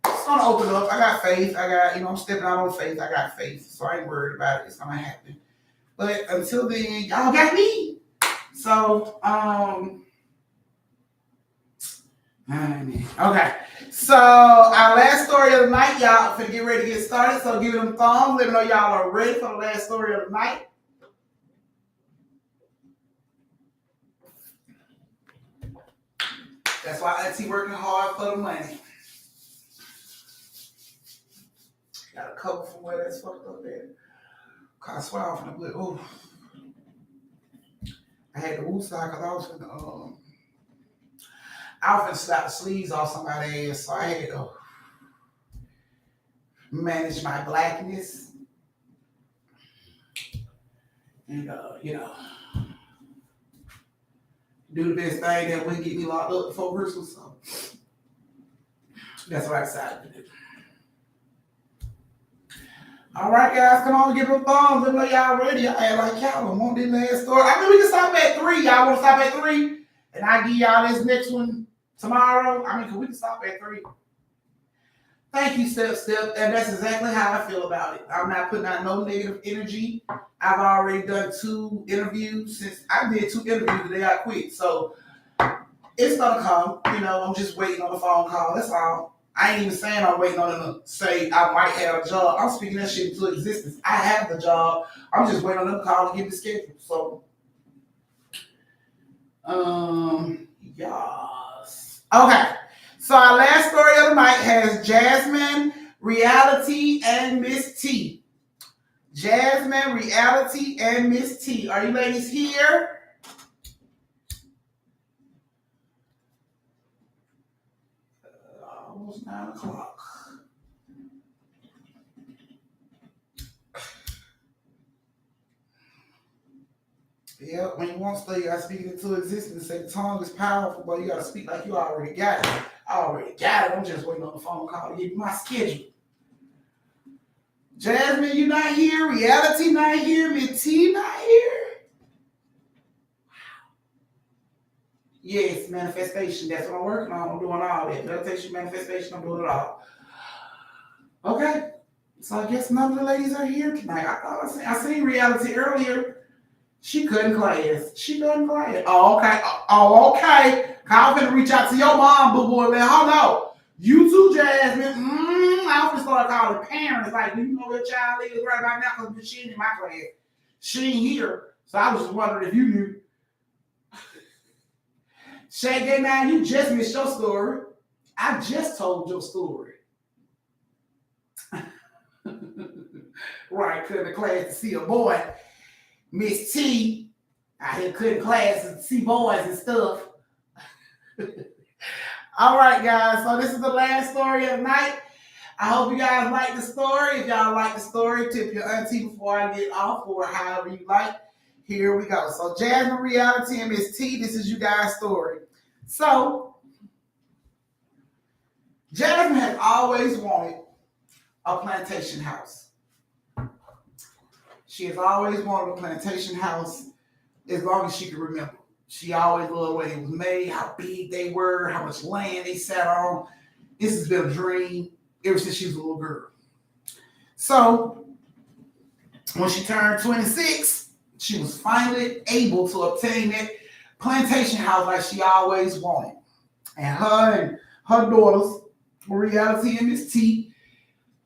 it's gonna open up. I got faith. I got I'm stepping out on faith. I got faith, so I ain't worried about it. It's gonna happen. But until then, y'all got me. So okay. So our last story of the night, y'all finna get ready to get started. So give them thumbs. Let me know y'all are ready for the last story of the night. That's why Auntie working hard for the money. Got a cover from where that's fucked up at. I swear I was finna put, oh. I had the wool side because I was finna slap the sleeves off somebody's ass, so I had to manage my blackness and do the best thing that wouldn't get me locked up before Christmas. So that's what I decided to do. All right, guys, come on, give them thumbs. Let me know y'all ready. I act like y'all don't want this last story. I mean, we can stop at 3. Y'all want to stop at 3? And I give y'all this next one tomorrow. I mean, because we can stop at 3. Thank you, Step. And that's exactly how I feel about it. I'm not putting out no negative energy. I've already done 2 interviews. Since I did 2 interviews today, I quit. So it's going to come. I'm just waiting on the phone call. That's all. I ain't even saying I'm waiting on them to say I might have a job. I'm speaking that shit into existence. I have the job. I'm just waiting on them to call to get the schedule. So, yes. Okay. So our last story of the night has Jasmine, Reality, and Miss T. Jasmine, Reality, and Miss T. Are you ladies here? 9 o'clock. Yeah, when you want stuff, you gotta speak it into existence. Say the tongue is powerful, but you gotta speak like you already got it. I already got it. I'm just waiting on the phone call to give you my schedule. Jasmine, you not here. Reality not here. Miss T not here. Yes, manifestation. That's what I'm working on. I'm doing all that. Meditation, manifestation, I'm doing it all. Okay. So I guess none of the ladies are here tonight. I seen reality earlier. She couldn't class. Oh, okay. Oh, okay. I'm finna reach out to your mom, boo boy, and let her know. You too, Jasmine. I'm gonna start calling parents. Like, do you know where child is right about now? Because she ain't in my class. She ain't here. So I was just wondering if you knew. Shay Gay, now you just missed your story. I just told your story. Right, couldn't class to see a boy. Miss T out here cutting classes to see boys and stuff. All right, guys. So this is the last story of the night. I hope you guys like the story. If y'all like the story, tip your auntie before I get off or however you like. Here we go. So Jasmine, reality, and Miss T, this is you guys' story. So Jasmine has always wanted a plantation house. She has always wanted a plantation house as long as she can remember. She always loved the way it was made, how big they were, how much land they sat on. This has been a dream ever since she was a little girl. So when she turned 26, she was finally able to obtain that plantation house like she always wanted. And her daughters, Reality and Miss T,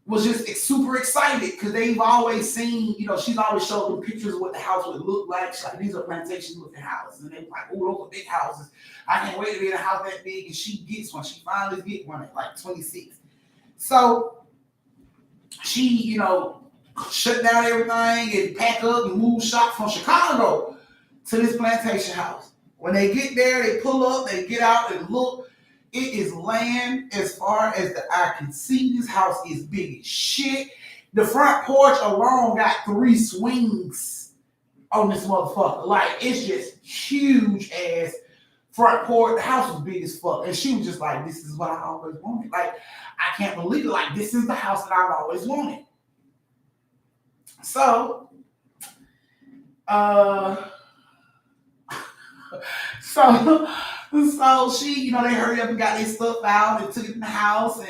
was just super excited because they've always seen, she's always showed them pictures of what the house would look like. She's like, these are plantation looking houses. And they were like, oh, those are big houses. I can't wait to be in a house that big. And she gets one. She finally gets one at like 26. So she, shut down everything and pack up and move shop from Chicago to this plantation house. When they get there, they pull up, they get out and look. It is land as far as the eye can see. This house is big as shit. The front porch alone got 3 swings on this motherfucker. Like, it's just huge ass front porch. The house was big as fuck. And she was just like, this is what I always wanted. Like, I can't believe it. Like, this is the house that I've always wanted. So, So she, they hurried up and got their stuff out and took it in the house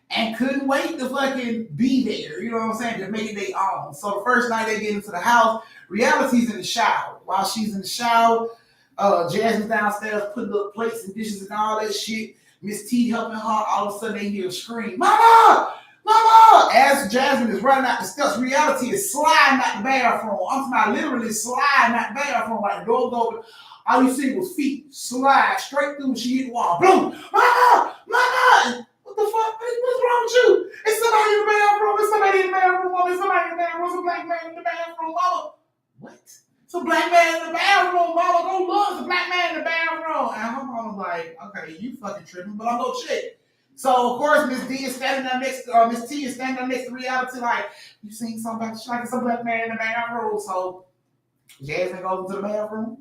and couldn't wait to fucking be there. You know what I'm saying? To make it their own. So the first night they get into the house, Reality's in the shower. While she's in the shower, Jasmine's downstairs putting up plates and dishes and all that shit. Miss T helping her. All of a sudden they hear a scream, "Mama! Mama!" As Jasmine is running out the steps, Reality is sliding out the bathroom. I'm talking literally sliding out the bathroom like the door's open. All you see was feet slide straight through and she hit the wall. Boom! Mama! Mama! What the fuck? What's wrong with you? It's somebody in the bathroom. It's somebody in the bathroom. It's somebody in the bathroom. It's a black man in the bathroom. Mama. What? It's a black man in the bathroom. Mama, go look. It's a black man in the bathroom. And her mama's like, okay, you fucking tripping, but I'm no chick. So, of course, Miss D is standing there next to, Miss T is standing there next to Reality like, you seen something? She's like, it's a black man in the bathroom. So, Jasmine goes into the bathroom.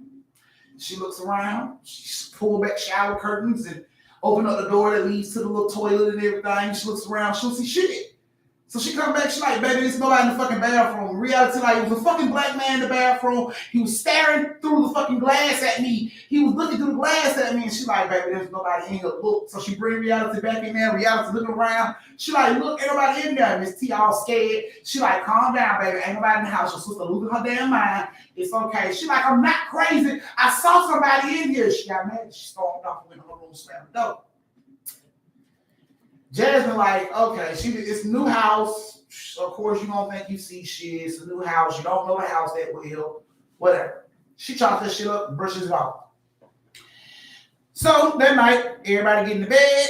She looks around, she pulls back shower curtains and open up the door that leads to the little toilet and everything. She looks around, she don't see shit. So she comes back, she's like, baby, there's nobody in the fucking bathroom. Reality, like, it was a fucking black man in the bathroom. He was staring through the fucking glass at me. He was looking through the glass at me. And she's like, baby, there's nobody in here. Look. So she brings Reality back in there. Reality looking around. She like, look, ain't nobody in there. Miss T all scared. She like, calm down, baby. Ain't nobody in the house. Your sister losing her damn mind. It's okay. She like, I'm not crazy. I saw somebody in here. She got mad. She stormed off and went in her room, slammed the door. Jasmine like, okay, it's a new house. Of course, you don't think you see shit. It's a new house. You don't know the house that well. Whatever. She chops that shit up and brushes it off. So that night, everybody get in the bed.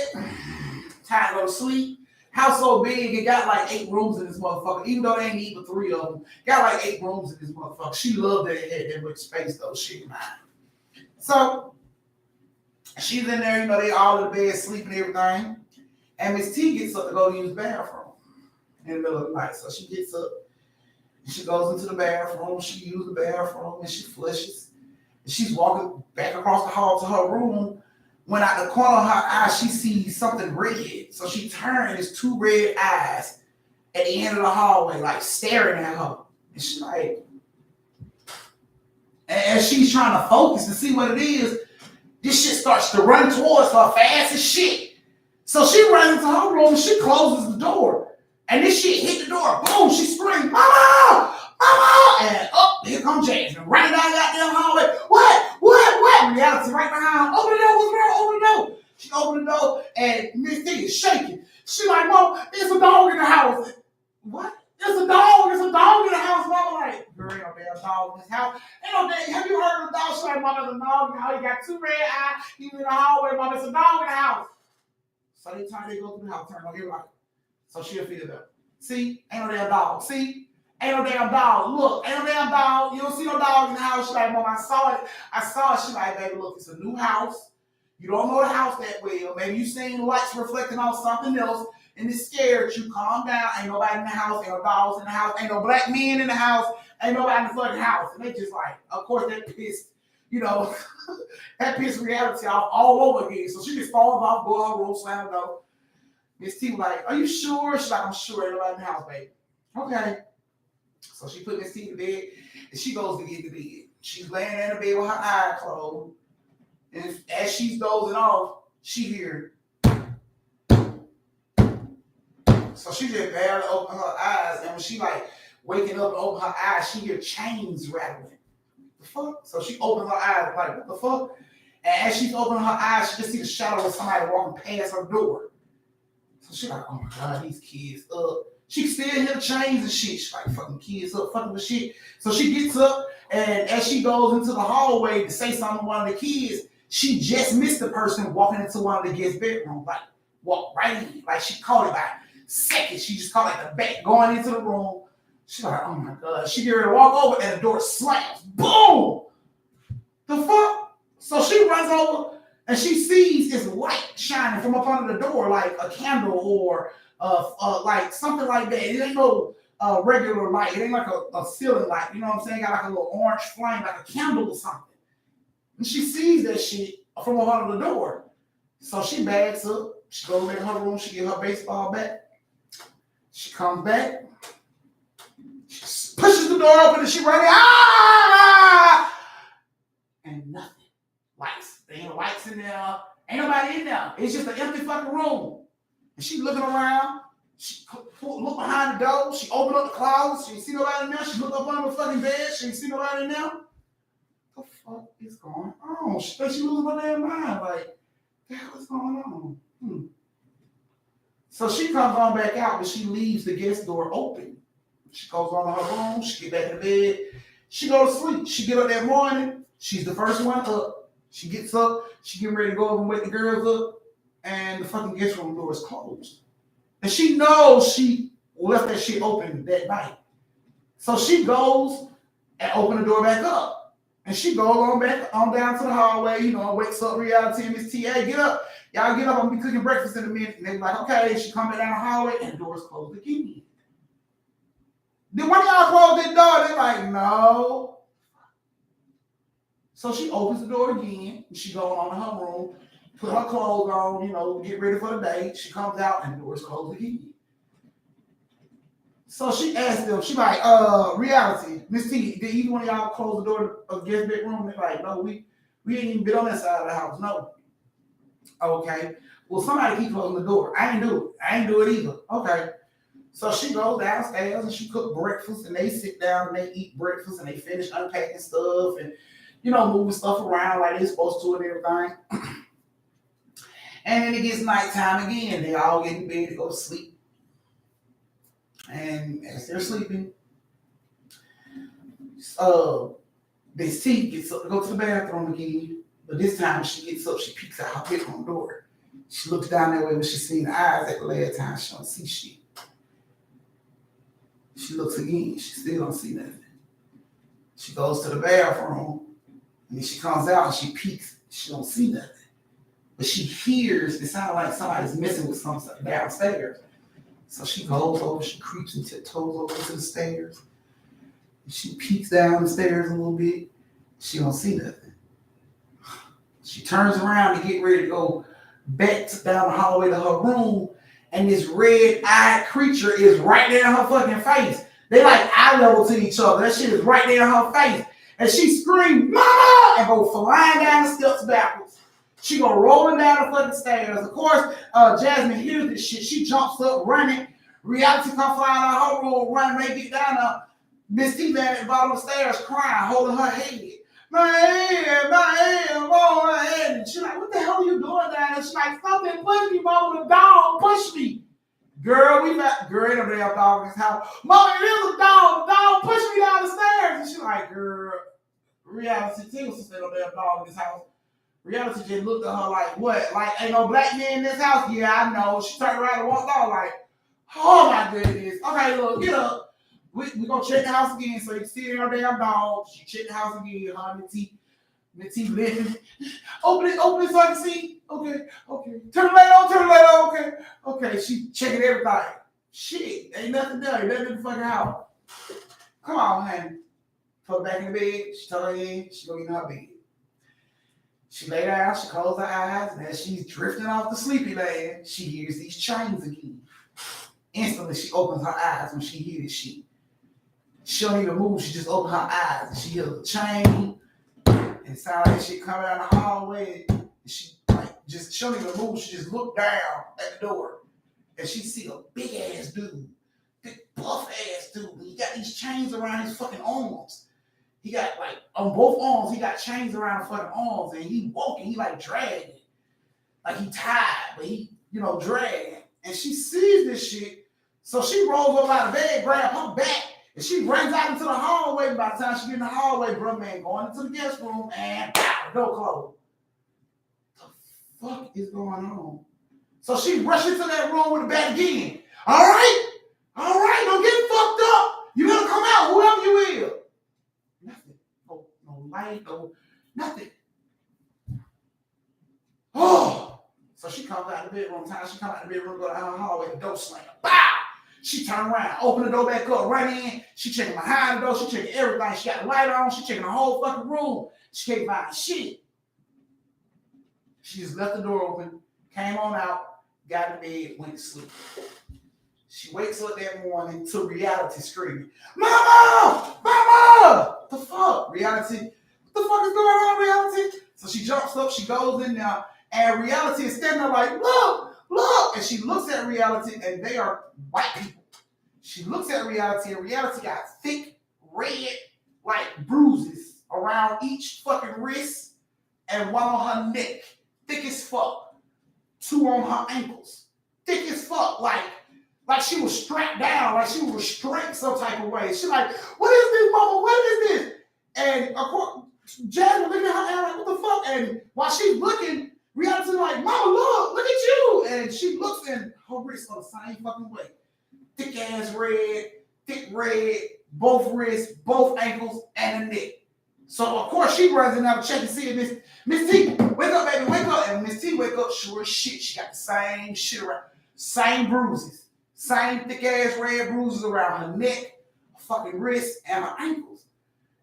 Time to go to sleep. House so big, it got like 8 rooms in this motherfucker. Even though they ain't even 3 of them. Got like 8 rooms in this motherfucker. She loved that it had that much space though. Shit, man. So she's in there, they all in the bed sleeping and everything. And Miss T gets up to go to use the bathroom in the middle of the night. So she gets up and she goes into the bathroom. She uses the bathroom and she flushes. And she's walking back across the hall to her room. When out the corner of her eye, she sees something red. So she turns, and there's two red eyes at the end of the hallway, like staring at her. And she's like, and as she's trying to focus to see what it is, this shit starts to run towards her fast as shit. So she runs into her room, she closes the door. And this shit hit the door. Boom, she screams, Mama! Mama! And here comes Jasmine, running down that damn hallway. What? Reality right behind her. Open the door, what's wrong? Open the door. She opened the door and Miss T is shaking. She like, Mom, there's a dog in the house. What? There's a dog in the house. Mama like, girl, ain't no damn dog in this house. Ain't no damn, have you heard of the dog? She like, Mama, there's a dog in the house. He got two red eyes. He's in the hallway. Mama, there's a dog in the house. So every time they go through the house, turn on your light. So she'll feed it up. See? Ain't no damn dog. See? Ain't no damn dog. Look, ain't no damn dog. You don't see no dog in the house. She like, Mom, I saw it. She like, baby, look, it's a new house. You don't know the house that well. Maybe you seen lights reflecting on something else and it scared you. Calm down. Ain't nobody in the house. Ain't no dogs in the house. Ain't no black men in the house. Ain't nobody in the fucking house. And they just like, of course, that pissed, that pissed reality off all over again. So she just falls off, go on, roll, slam the door. Miss T was like, are you sure? She's like, I'm sure ain't nobody in the house, baby. Okay. So she put Miss T to bed and she goes to get to bed. She's laying in the bed with her eyes closed. And as she's dozing off, she hears. So she just barely opened her eyes. And when she like waking up and open her eyes, she hears chains rattling. The fuck? So she opens her eyes like, what the fuck? And as she's opening her eyes, she just sees the shadow of somebody walking past her door. So she's like, oh my God, these kids up. She still hear chains and shit. She's like, fucking kids up, fucking with shit. So she gets up, and as she goes into the hallway to say something to one of the kids, she just missed the person walking into one of the kids' bedrooms. Like, walk right in. Like, she caught it by seconds. She just caught like the back going into the room. She's like, oh my God. She get ready to walk over, and the door slams. Boom! The fuck? So she runs over, and she sees this light shining from up under the door, like a candle or like something like that. It ain't no regular light. It ain't like a ceiling light. You know what I'm saying? Got like a little orange flame, like a candle or something. And she sees that shit from up under the door. So she bags up. She goes in her room. She get her baseball bat. She comes back. She pushes the door open and she runs. And nothing. Lights. There ain't no lights in there. Ain't nobody in there. It's just an empty fucking room. And she looking around. She look behind the door. She opened up the closet. She ain't see nobody in there. She looked up under the fucking bed. She ain't see nobody in there. What the fuck is going on? She thinks she losing her damn mind. Like, what's going on? So she comes on back out, but she leaves the guest door open. She goes on to her room. She get back in the bed. She go to sleep. She get up that morning. She's the first one up. She gets up. She getting ready to go over and wake the girls up. And the fucking guest room door is closed. And she knows she left that shit open that night. So she goes and opens the door back up. And she goes on back on down to the hallway, wakes up Reality and Miss T. Hey, get up. Y'all get up. I'm going to be cooking breakfast in a minute. And they're like, okay. She comes back down the hallway and the door is closed again. Then one of y'all close that door. They're like, no. So she opens the door again. And she goes on to her room. Put her clothes on, get ready for the day. She comes out and the door's closed again. So she asked them, she like, Reality, Miss T, did either one of y'all close the door of the guest bedroom? They're like, no, we ain't even been on that side of the house, no. Okay. Well, somebody keep closing the door. I ain't do it either. Okay. So she goes downstairs and she cook breakfast and they sit down and they eat breakfast and they finish unpacking stuff and, moving stuff around like they're supposed to and everything. And then it gets nighttime again. They all get in bed to go to sleep. And as they're sleeping, Miss T gets up to go to the bathroom again. But this time she gets up, she peeks out her bedroom door. She looks down that way when she's seen the eyes at the last time. She don't see shit. She looks again. She still don't see nothing. She goes to the bathroom. And then she comes out and she peeks. She don't see nothing. but she hears it sounds like somebody's messing with something downstairs. So she goes over, she creeps and tiptoes over to the stairs. She peeks down the stairs a little bit. She don't see nothing. She turns around to get ready to go back down the hallway to her room, and this red-eyed creature is right there in her fucking face. They like eye level to each other. That shit is right there in her face. And she screamed, "Mama!" and go flying down the steps backwards. She go rolling down the fucking stairs. Of course, Jasmine hears this shit. She jumps up running. Reality come flying out her room, running, ready to get down there. Miss T at the bottom of the stairs crying, holding her head. My head, my head. And she's like, "What the hell are you doing down?" And she's like, "Something pushed me, mama. The dog pushed me." Girl, ain't no damn dog in this house. "Mama, it is a dog. The dog pushed me down the stairs." And she's like, "Girl, Reality tells us there's no damn dog in this house." Reality just looked at her like, "What? Like, ain't no black man in this house?" "Yeah, I know." She turned around and walked off like, "Oh my goodness. Okay, look, get up. We gonna check the house again so you can see her damn dog." She checked the house again, huh? Miss T living. Open it so I can see. Okay. Turn the light on. Okay. She checking everything. Shit, ain't nothing there. Ain't nothing in the fucking house. Come on, honey. Put her back in the bed. She tucked her in. She go get in her bed. She lay down. She closed her eyes, and as she's drifting off to sleepy land, she hears these chains again. Instantly, she opens her eyes when she hears this shit. She don't even move. She just opens her eyes, and she hears a chain. And it sounds like shit coming down the hallway. And she don't even move. She just looked down at the door. And she see a big ass dude. Big buff ass dude. And he got these chains around his fucking arms. He got like on both arms, he got chains around the fucking arms. And he walking, he like dragging. Like he tied, but he, dragging. And she sees this shit. So she rolls over out of bed, grabs her back. And she runs out into the hallway. By the time she get in the hallway, bro, man, going into the guest room and pow, door closed. The fuck is going on? So she rushed into that room with the bat again. All right, don't get fucked up. You gotta come out, whoever you is. Nothing. No light, no nothing. Oh, so she comes out of the bedroom. Time she comes out of the bedroom, go down the hallway, the door slam. Bow. She turned around, opened the door back up, run in. She checking behind the door. She checking everything. She got the light on. She checking the whole fucking room. She can't find shit. She just left the door open, came on out, got in bed, went to sleep. She wakes up that morning to Reality screaming, "Mama! The fuck? Reality, what the fuck is going on, Reality?" So she jumps up, she goes in there, and Reality is standing there like, look. And she looks at Reality, and they are white people. She looks at Reality, and Reality got thick, red, like bruises around each fucking wrist and one on her neck. Thick as fuck. 2 on her ankles. Thick as fuck. Like she was strapped down, like she was restrained some type of way. She's like, "What is this, mama? What is this?" And of course, Jasmine looking at her and like, "What the fuck?" And while she's looking, Reality like, "Mama, look at you." And she looks and her wrists are the same fucking way. Thick ass red, both wrists, both ankles, and a neck. So of course she runs in there to check and see if Miss T, wake up, baby, wake up. And Miss T wake up, sure as shit. She got the same shit around, same bruises, same thick ass red bruises around her neck, her fucking wrist, and her ankles.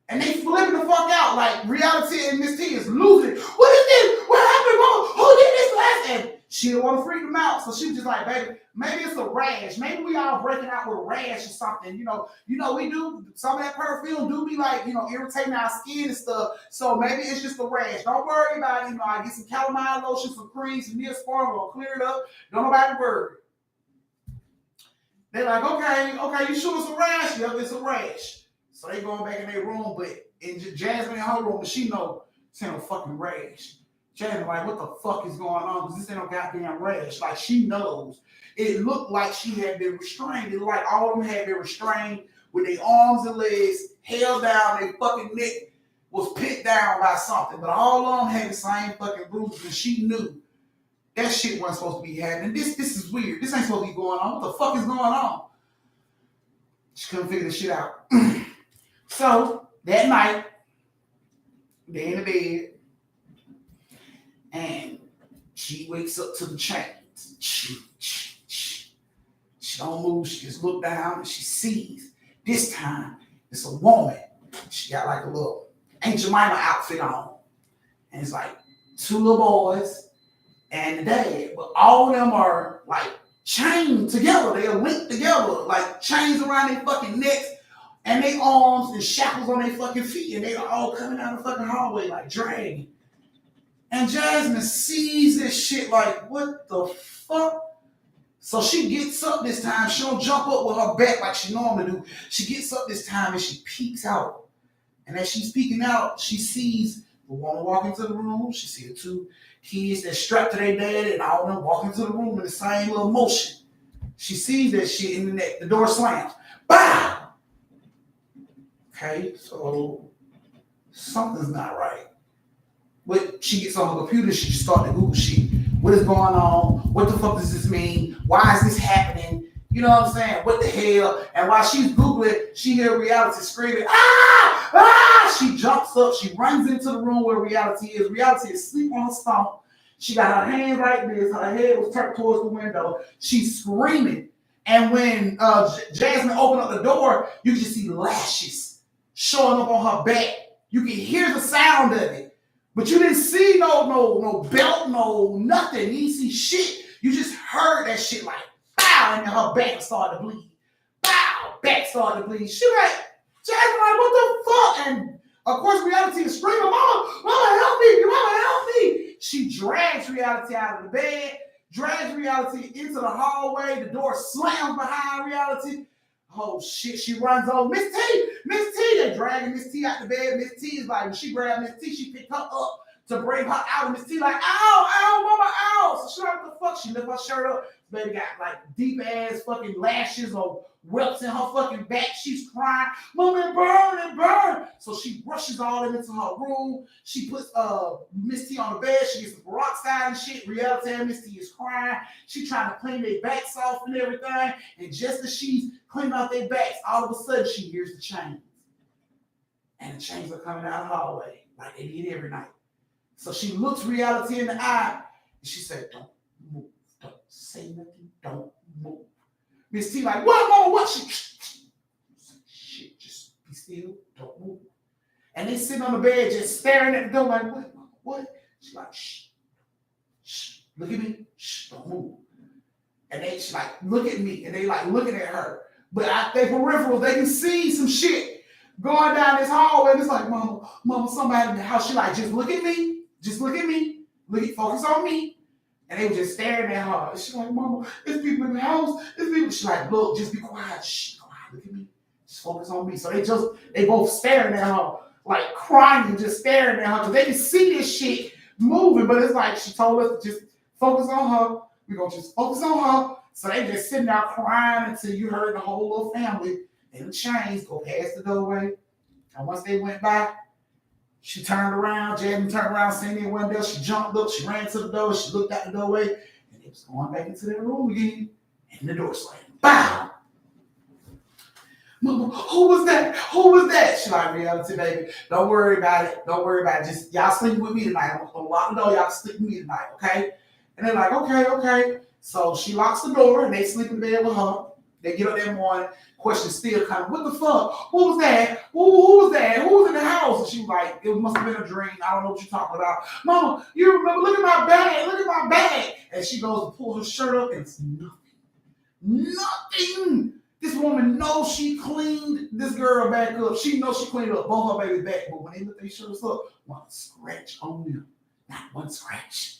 And they flipping the fuck out like Reality and Miss T is losing. "What is this? What happened, mama? Who did this last?" And she didn't want to freak them out, so she was just like, "Baby, maybe it's a rash. Maybe we all breaking out with a rash or something. We do some of that perfume do be like, irritating our skin and stuff. So maybe it's just a rash. Don't worry about it. I get some calamine lotion, some cream, some Neosporin, we'll clear it up. Don't nobody worry." They're like, okay, you sure it's a rash? Yep, it's a rash. So they going back in their room, but in Jasmine in her room, but she know it's ain't no fucking rash. Jasmine like, "What the fuck is going on? Because this ain't no goddamn rash." Like, she knows. It looked like she had been restrained. It looked like all of them had been restrained with their arms and legs held down. Their fucking neck was pinned down by something. But all of them had the same fucking bruises, and she knew that shit wasn't supposed to be happening. This is weird. This ain't supposed to be going on. What the fuck is going on? She couldn't figure this shit out. So that night, they're in the bed, and She wakes up to the chains. She don't move. She just look down and she sees. This time, it's a woman. She got like a little Aunt Jemima outfit on. And it's like 2 little boys and the dad. But all of them are like chained together. They are linked together. Like chains around their fucking necks and their arms and shackles on their fucking feet. And they are all coming down the fucking hallway like dragging. And Jasmine sees this shit like, what the fuck? So she gets up this time. She don't jump up with her back like she normally do. She gets up this time and she peeks out. And as she's peeking out, she sees the woman walk into the room. She sees the 2 kids that strapped to their dad and all of them walk into the room in the same little motion. She sees that shit and the door slams. Bow! Okay, so something's not right. But she gets on her computer, she just starts to Google shit. What is going on? What the fuck does this mean? Why is this happening? You know what I'm saying? What the hell? And while she's Googling, she hears Reality screaming, ah! Ah! She jumps up, she runs into the room where Reality is. Reality is asleep on her stomach. She got her hands like this. Her head was turned towards the window. She's screaming. And when Jasmine opened up the door, you can just see lashes showing up on her back. You can hear the sound of it. But you didn't see no belt, no nothing. You didn't see shit. You just heard that shit like, bow, and then her back started to bleed. Bow, back started to bleed. She like, Jasmine, like, what the fuck? And of course, Reality is screaming, Mama, help me, Mama, help me. She drags Reality out of the bed, drags Reality into the hallway. The door slams behind Reality. Oh shit, she runs over. Miss T, they dragging Miss T out the bed. Miss T is like, when she grabbed Miss T, she picked her up to bring her out. And Miss T like, ow, Mama, ow. So she like, what the fuck? She lift her shirt up. Baby got like deep ass fucking lashes or welts in her fucking back. She's crying, Mama, it burn. So she rushes all into her room. She puts Miss T on the bed. She gets some peroxide and shit. Reality and Miss T is crying. She trying to clean their backs off and everything. And just as she's cleaning out their backs, all of a sudden she hears the chains. And the chains are coming out of the hallway like they did every night. So she looks Reality in the eye and she said, don't move. Don't say nothing. Don't move. Miss T like, what, Mama, what? Shit, just be still. Don't move. And they sitting on the bed just staring at the door like, what, Mama, what? She's like, shh, look at me. Shh, don't move. And they like, look at me. And they like looking at her. But out their peripherals, they can see some shit going down this hallway. And it's like, Mama, somebody in the house. She like, just look at me. Just look at me. Focus on me. And they were just staring at her. She's like, Mama, there's people in the house. She's like, look, just be quiet. Shh, quiet. Look at me. Just focus on me. So they both staring at her, like crying, just staring at her. Because they can see this shit moving. But it's like, she told us to just focus on her. We're going to just focus on her. So they just sitting there crying until you heard the whole little family in the chains go past the doorway. And once they went by, she turned around. Jasmine turned around, seen it wasn't there. She jumped up. She ran to the door. She looked out the doorway. And it was going back into their room again. And the door slammed. Bow! Mama, who was that? She like, Reality, baby. Don't worry about it. Just y'all sleep with me tonight. I'm going to lock the door. Y'all sleep with me tonight, okay? And they're like, okay. So she locks the door and they sleep in bed with her. They get up that morning. Questions still coming. What the fuck? Who was that? Who was that? Who was in the house? And she was like, it must have been a dream. I don't know what you're talking about. Mama, you remember? Look at my bag. And she goes to pull her shirt up and it's nothing. This woman knows she cleaned this girl back up. She knows she cleaned up both her babies back. But when they look their shirts up, one scratch on them. Not one scratch.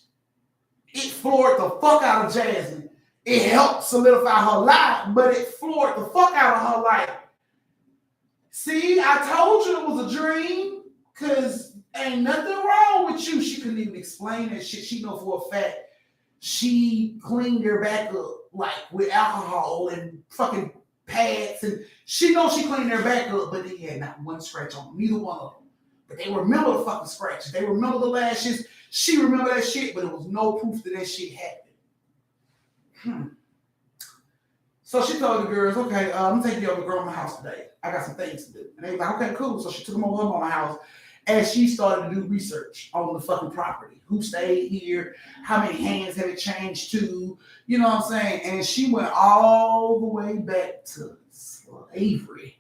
It floored the fuck out of Jasmine. It helped solidify her life, but it floored the fuck out of her life. See, I told you it was a dream, because ain't nothing wrong with you. She couldn't even explain that shit. She know for a fact she cleaned her back up, like with alcohol and fucking pads, and she knows she cleaned her back up, but they had not one scratch on them, neither one of them. But they remember the fucking scratches. They remember the lashes. She remember that shit, but there was no proof that shit happened. So she told the girls, okay, I'm taking you over to grandma's house today. I got some things to do. And they were like, okay, cool. So she took them over to her mama's house. And she started to do research on the fucking property. Who stayed here? How many hands had it changed to? You know what I'm saying? And she went all the way back to slavery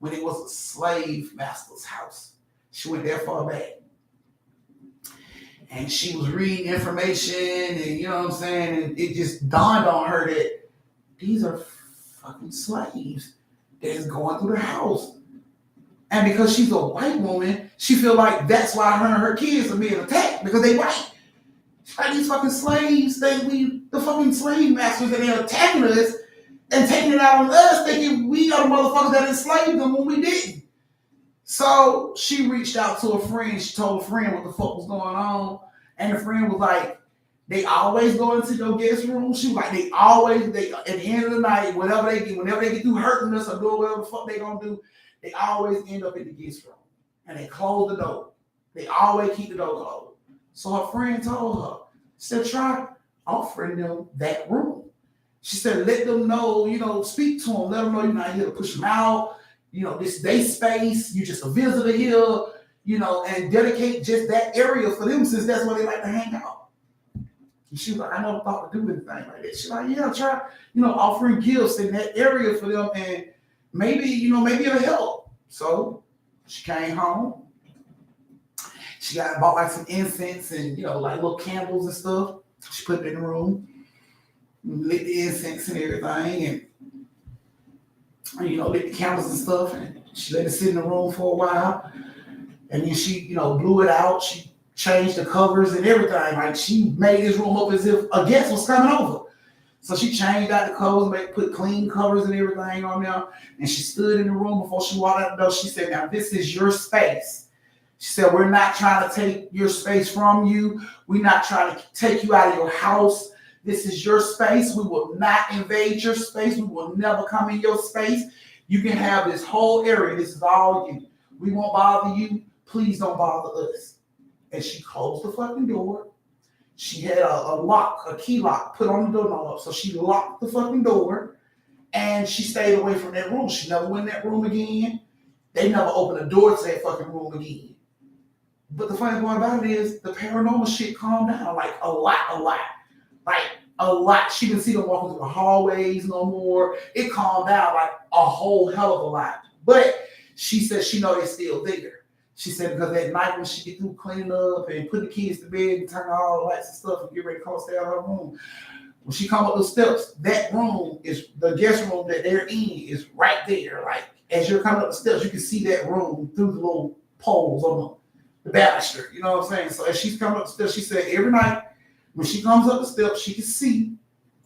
when it was a slave master's house. She went that far back. And she was reading information and you know what I'm saying? And it just dawned on her that these are fucking slaves that's going through the house. And because she's a white woman, she feel like that's why her and her kids are being attacked because they white. Like these fucking slaves think we the fucking slave masters and they're attacking us and taking it out on us thinking we are the motherfuckers that enslaved them when we didn't. So she reached out to a friend. She told a friend what the fuck was going on. And the friend was like, they always go into your guest room. She was like, they at the end of the night, whenever they get through hurting us or doing whatever the fuck they gonna do, they always end up in the guest room. And they close the door. They always keep the door closed. So her friend told her, she said, try offering them that room. She said, let them know, speak to them, let them know you're not here to push them out. This day space, you just a visitor here, and dedicate just that area for them since that's where they like to hang out. And she was like, I never thought to do anything like that. She's like, yeah, try, offering gifts in that area for them and maybe it'll help. So she came home. She bought like some incense and, like little candles and stuff. She put it in the room, lit the incense and everything and lit the candles and stuff, and she let it sit in the room for a while. And then she, blew it out. She changed the covers and everything. Like she made this room up as if a guest was coming over. So she changed out the covers, put clean covers and everything on there. And she stood in the room before she walked out the door. She said, now this is your space. She said, we're not trying to take your space from you. We're not trying to take you out of your house. This is your space. We will not invade your space. We will never come in your space. You can have this whole area. This is all you. We won't bother you. Please don't bother us. And she closed the fucking door. She had a key lock put on the doorknob. So she locked the fucking door and she stayed away from that room. She never went in that room again. They never opened the door to that fucking room again. But the funny part about it is the paranormal shit calmed down like a lot. Like a lot. She didn't see them walking through the hallways no more. It calmed down like a whole hell of a lot. But she said she know they're still there. She said because at night when she get through cleaning up and put the kids to bed and turn on all the lights and stuff and get ready to come stay out of her room, when she come up the steps, that room is the guest room that they're in is right there. Like as you're coming up the steps, you can see that room through the little poles on the banister. You know what I'm saying? So as she's coming up the steps, she said every night when she comes up the steps, she can see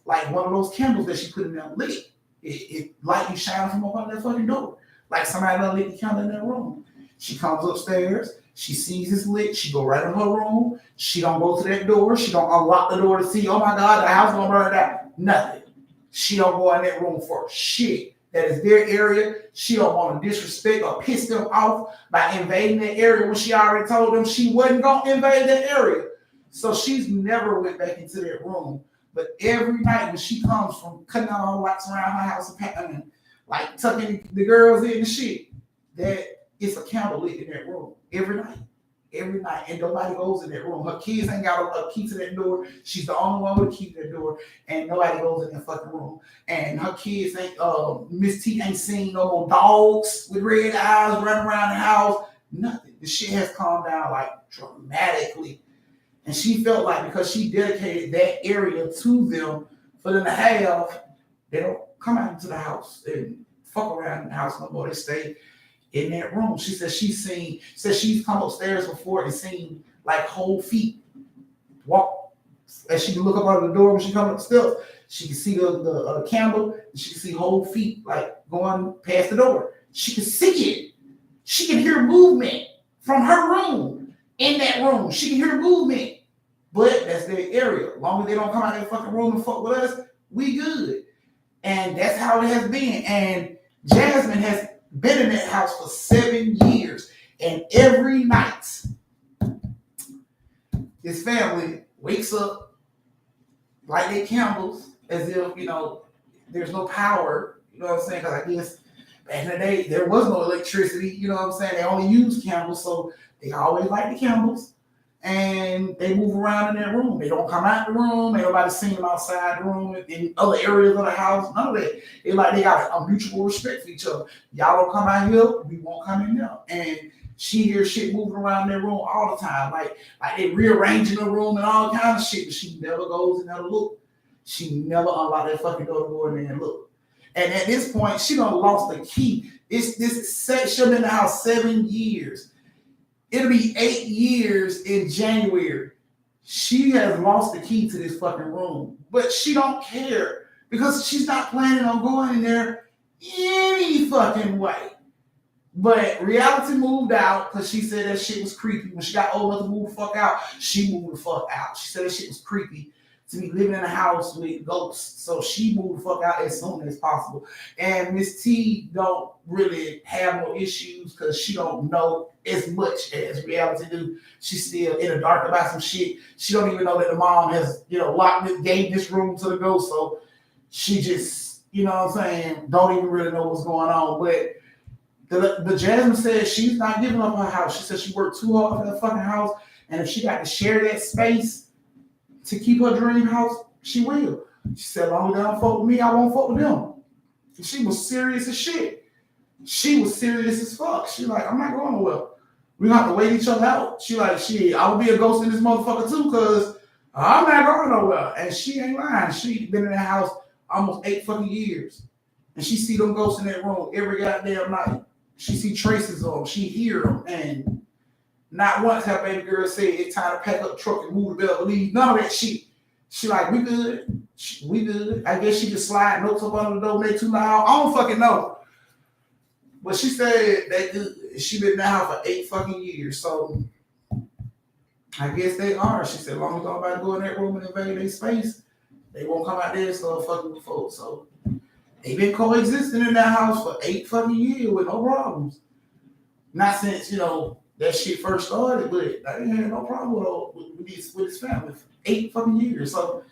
like one of those candles that she put in there lit. It light you shine from up on that fucking door. Like somebody done lit the candle in that room. She comes upstairs. She sees it's lit. She go right in her room. She don't go to that door. She don't unlock the door to see, oh my God, the house gonna burn down. Nothing. She don't go in that room for shit. That is their area. She don't want to disrespect or piss them off by invading that area when she already told them she wasn't gonna invade that area. So she's never went back into that room. But every night when she comes from cutting out all the lights around her house and like tucking the girls in and shit, that it's a candle lit in that room every night, and nobody goes in that room. Her kids ain't got a key to that door. She's the only one with a key to that door, and nobody goes in that fucking room. And her kids ain't, Miss T ain't seen no more dogs with red eyes running around the house. Nothing. The shit has calmed down like dramatically. And she felt like because she dedicated that area to them for them to have, they don't come out into the house and fuck around in the house no more. They stay in that room. She said she's come upstairs before and seen like whole feet walk. As she can look up out of the door when she comes up the steps, she can see the candle and she can see whole feet like going past the door. She can see it. She can hear movement from her room in that room. She can hear movement. But that's their area. As long as they don't come out of that fucking room and fuck with us, we good. And that's how it has been. And Jasmine has been in that house for 7 years. And every night, his family wakes up, light their candles, as if, there's no power. You know what I'm saying? Because I guess back in the day, there was no electricity, you know what I'm saying? They only used candles, so they always light the candles. And they move around in their room. They don't come out the room. Ain't nobody seen them outside the room in other areas of the house. None of that. They got a mutual respect for each other. Y'all don't come out here, we won't come in there. And she hears shit moving around their room all the time. Like they rearranging the room and all kinds of shit, but she never goes in there to look. She never unlocked that fucking door to go in there and look. And at this point, she done lost the key. She's been in the house 7 years. It'll be 8 years in January. She has lost the key to this fucking room. But she don't care because she's not planning on going in there any fucking way. But reality moved out because she said that shit was creepy. When she got old enough to move the fuck out, she moved the fuck out. She said that shit was creepy to be living in a house with ghosts. So she moved the fuck out as soon as possible. And Miss T don't really have no issues because she don't know as much as reality do. She's still in the dark about some shit. She don't even know that the mom has, gave this room to the ghost. So she just, what I'm saying, don't even really know what's going on. But the Jasmine said she's not giving up her house. She said she worked too hard for that fucking house. And if she got to share that space to keep her dream house, she will. She said, as long as they don't fuck with me, I won't fuck with them. And she was serious as shit. She was serious as fuck. She like, I'm not going nowhere. We have to wait each other out. She like, shit, I will be a ghost in this motherfucker too, because I'm not going nowhere. And she ain't lying. She been in that house almost 8 fucking years. And she see them ghosts in that room every goddamn night. She see traces of them. She hear them. And not once have baby girl said it's time to pack up the truck and move the belt and leave. None of that shit. She like, we good. We good. I guess she just slide notes up under the door when they too loud. I don't fucking know. But she said they good. She been in that house for 8 fucking years. So I guess they are. She said, as long as nobody go in that room and invade their space, they won't come out there and start fucking with folks. So they been coexisting in that house for 8 fucking years with no problems. Not since, that shit first started, but I didn't have no problem with his family for 8 fucking years. So,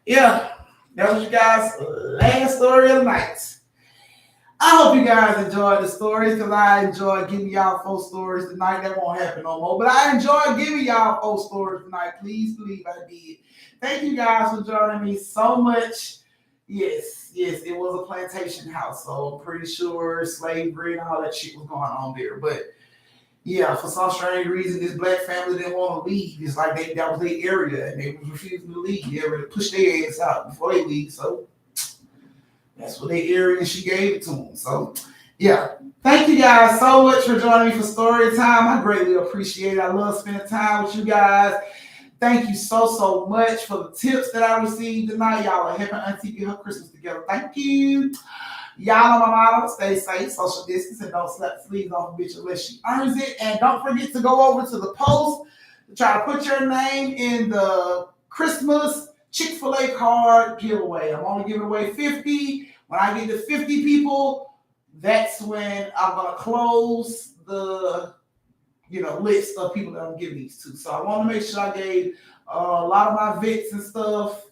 yeah, that was you guys' last story of the night. I hope you guys enjoyed the stories because I enjoyed giving y'all 4 stories tonight. That won't happen no more, but I enjoyed giving y'all 4 stories tonight. Please believe I did. Thank you guys for joining me so much. Yes, it was a plantation house, so I'm pretty sure slavery and all that shit was going on there. But yeah, for some strange reason, this black family didn't want to leave. It's like that was their area, and they was refusing to leave. They were to push their ass out before they leave. So that's what their area, and she gave it to them. So yeah, thank you guys so much for joining me for story time. I greatly appreciate it. I love spending time with you guys. Thank you so much for the tips that I received tonight. Y'all are helping Auntie get her Christmas together. Thank you. Y'all know my motto, stay safe, social distance, and don't slap the sleeves off a bitch unless she earns it. And don't forget to go over to the post to try to put your name in the Christmas Chick-fil-A card giveaway. I'm only giving away 50. When I get to 50 people, that's when I'm going to close the list of people that I'm giving these to. So I want to make sure I gave a lot of my vets and stuff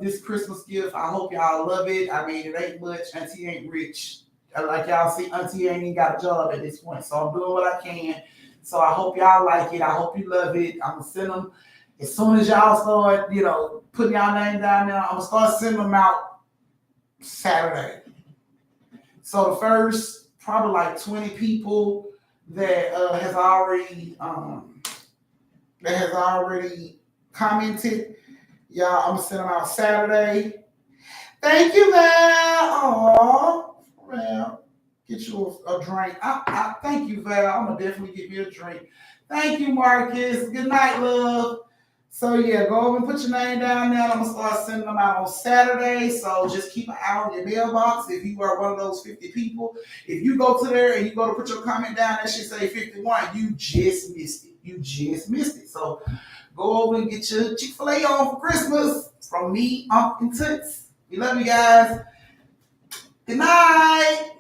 this Christmas gift. I hope y'all love it. I mean, it ain't much. Auntie ain't rich. Like y'all see, Auntie ain't even got a job at this point. So I'm doing what I can. So I hope y'all like it. I hope you love it. I'm going to send them as soon as y'all start, putting y'all name down there. I'm going to start sending them out Saturday. So the first probably like 20 people that has already commented. Y'all, I'm gonna send them out Saturday. Thank you, Val. Aww, Val, get you a drink. I thank you, Val. I'm gonna definitely get you a drink. Thank you, Marcus. Good night, love. So yeah, go over and put your name down there. I'm gonna start sending them out on Saturday. So just keep an eye on your mailbox. If you are one of those 50 people, if you go to there and you go to put your comment down, that should say 51. You just missed it. So go over and get your Chick-fil-A on for Christmas from me, Uncle and Toots. We love you guys. Good night.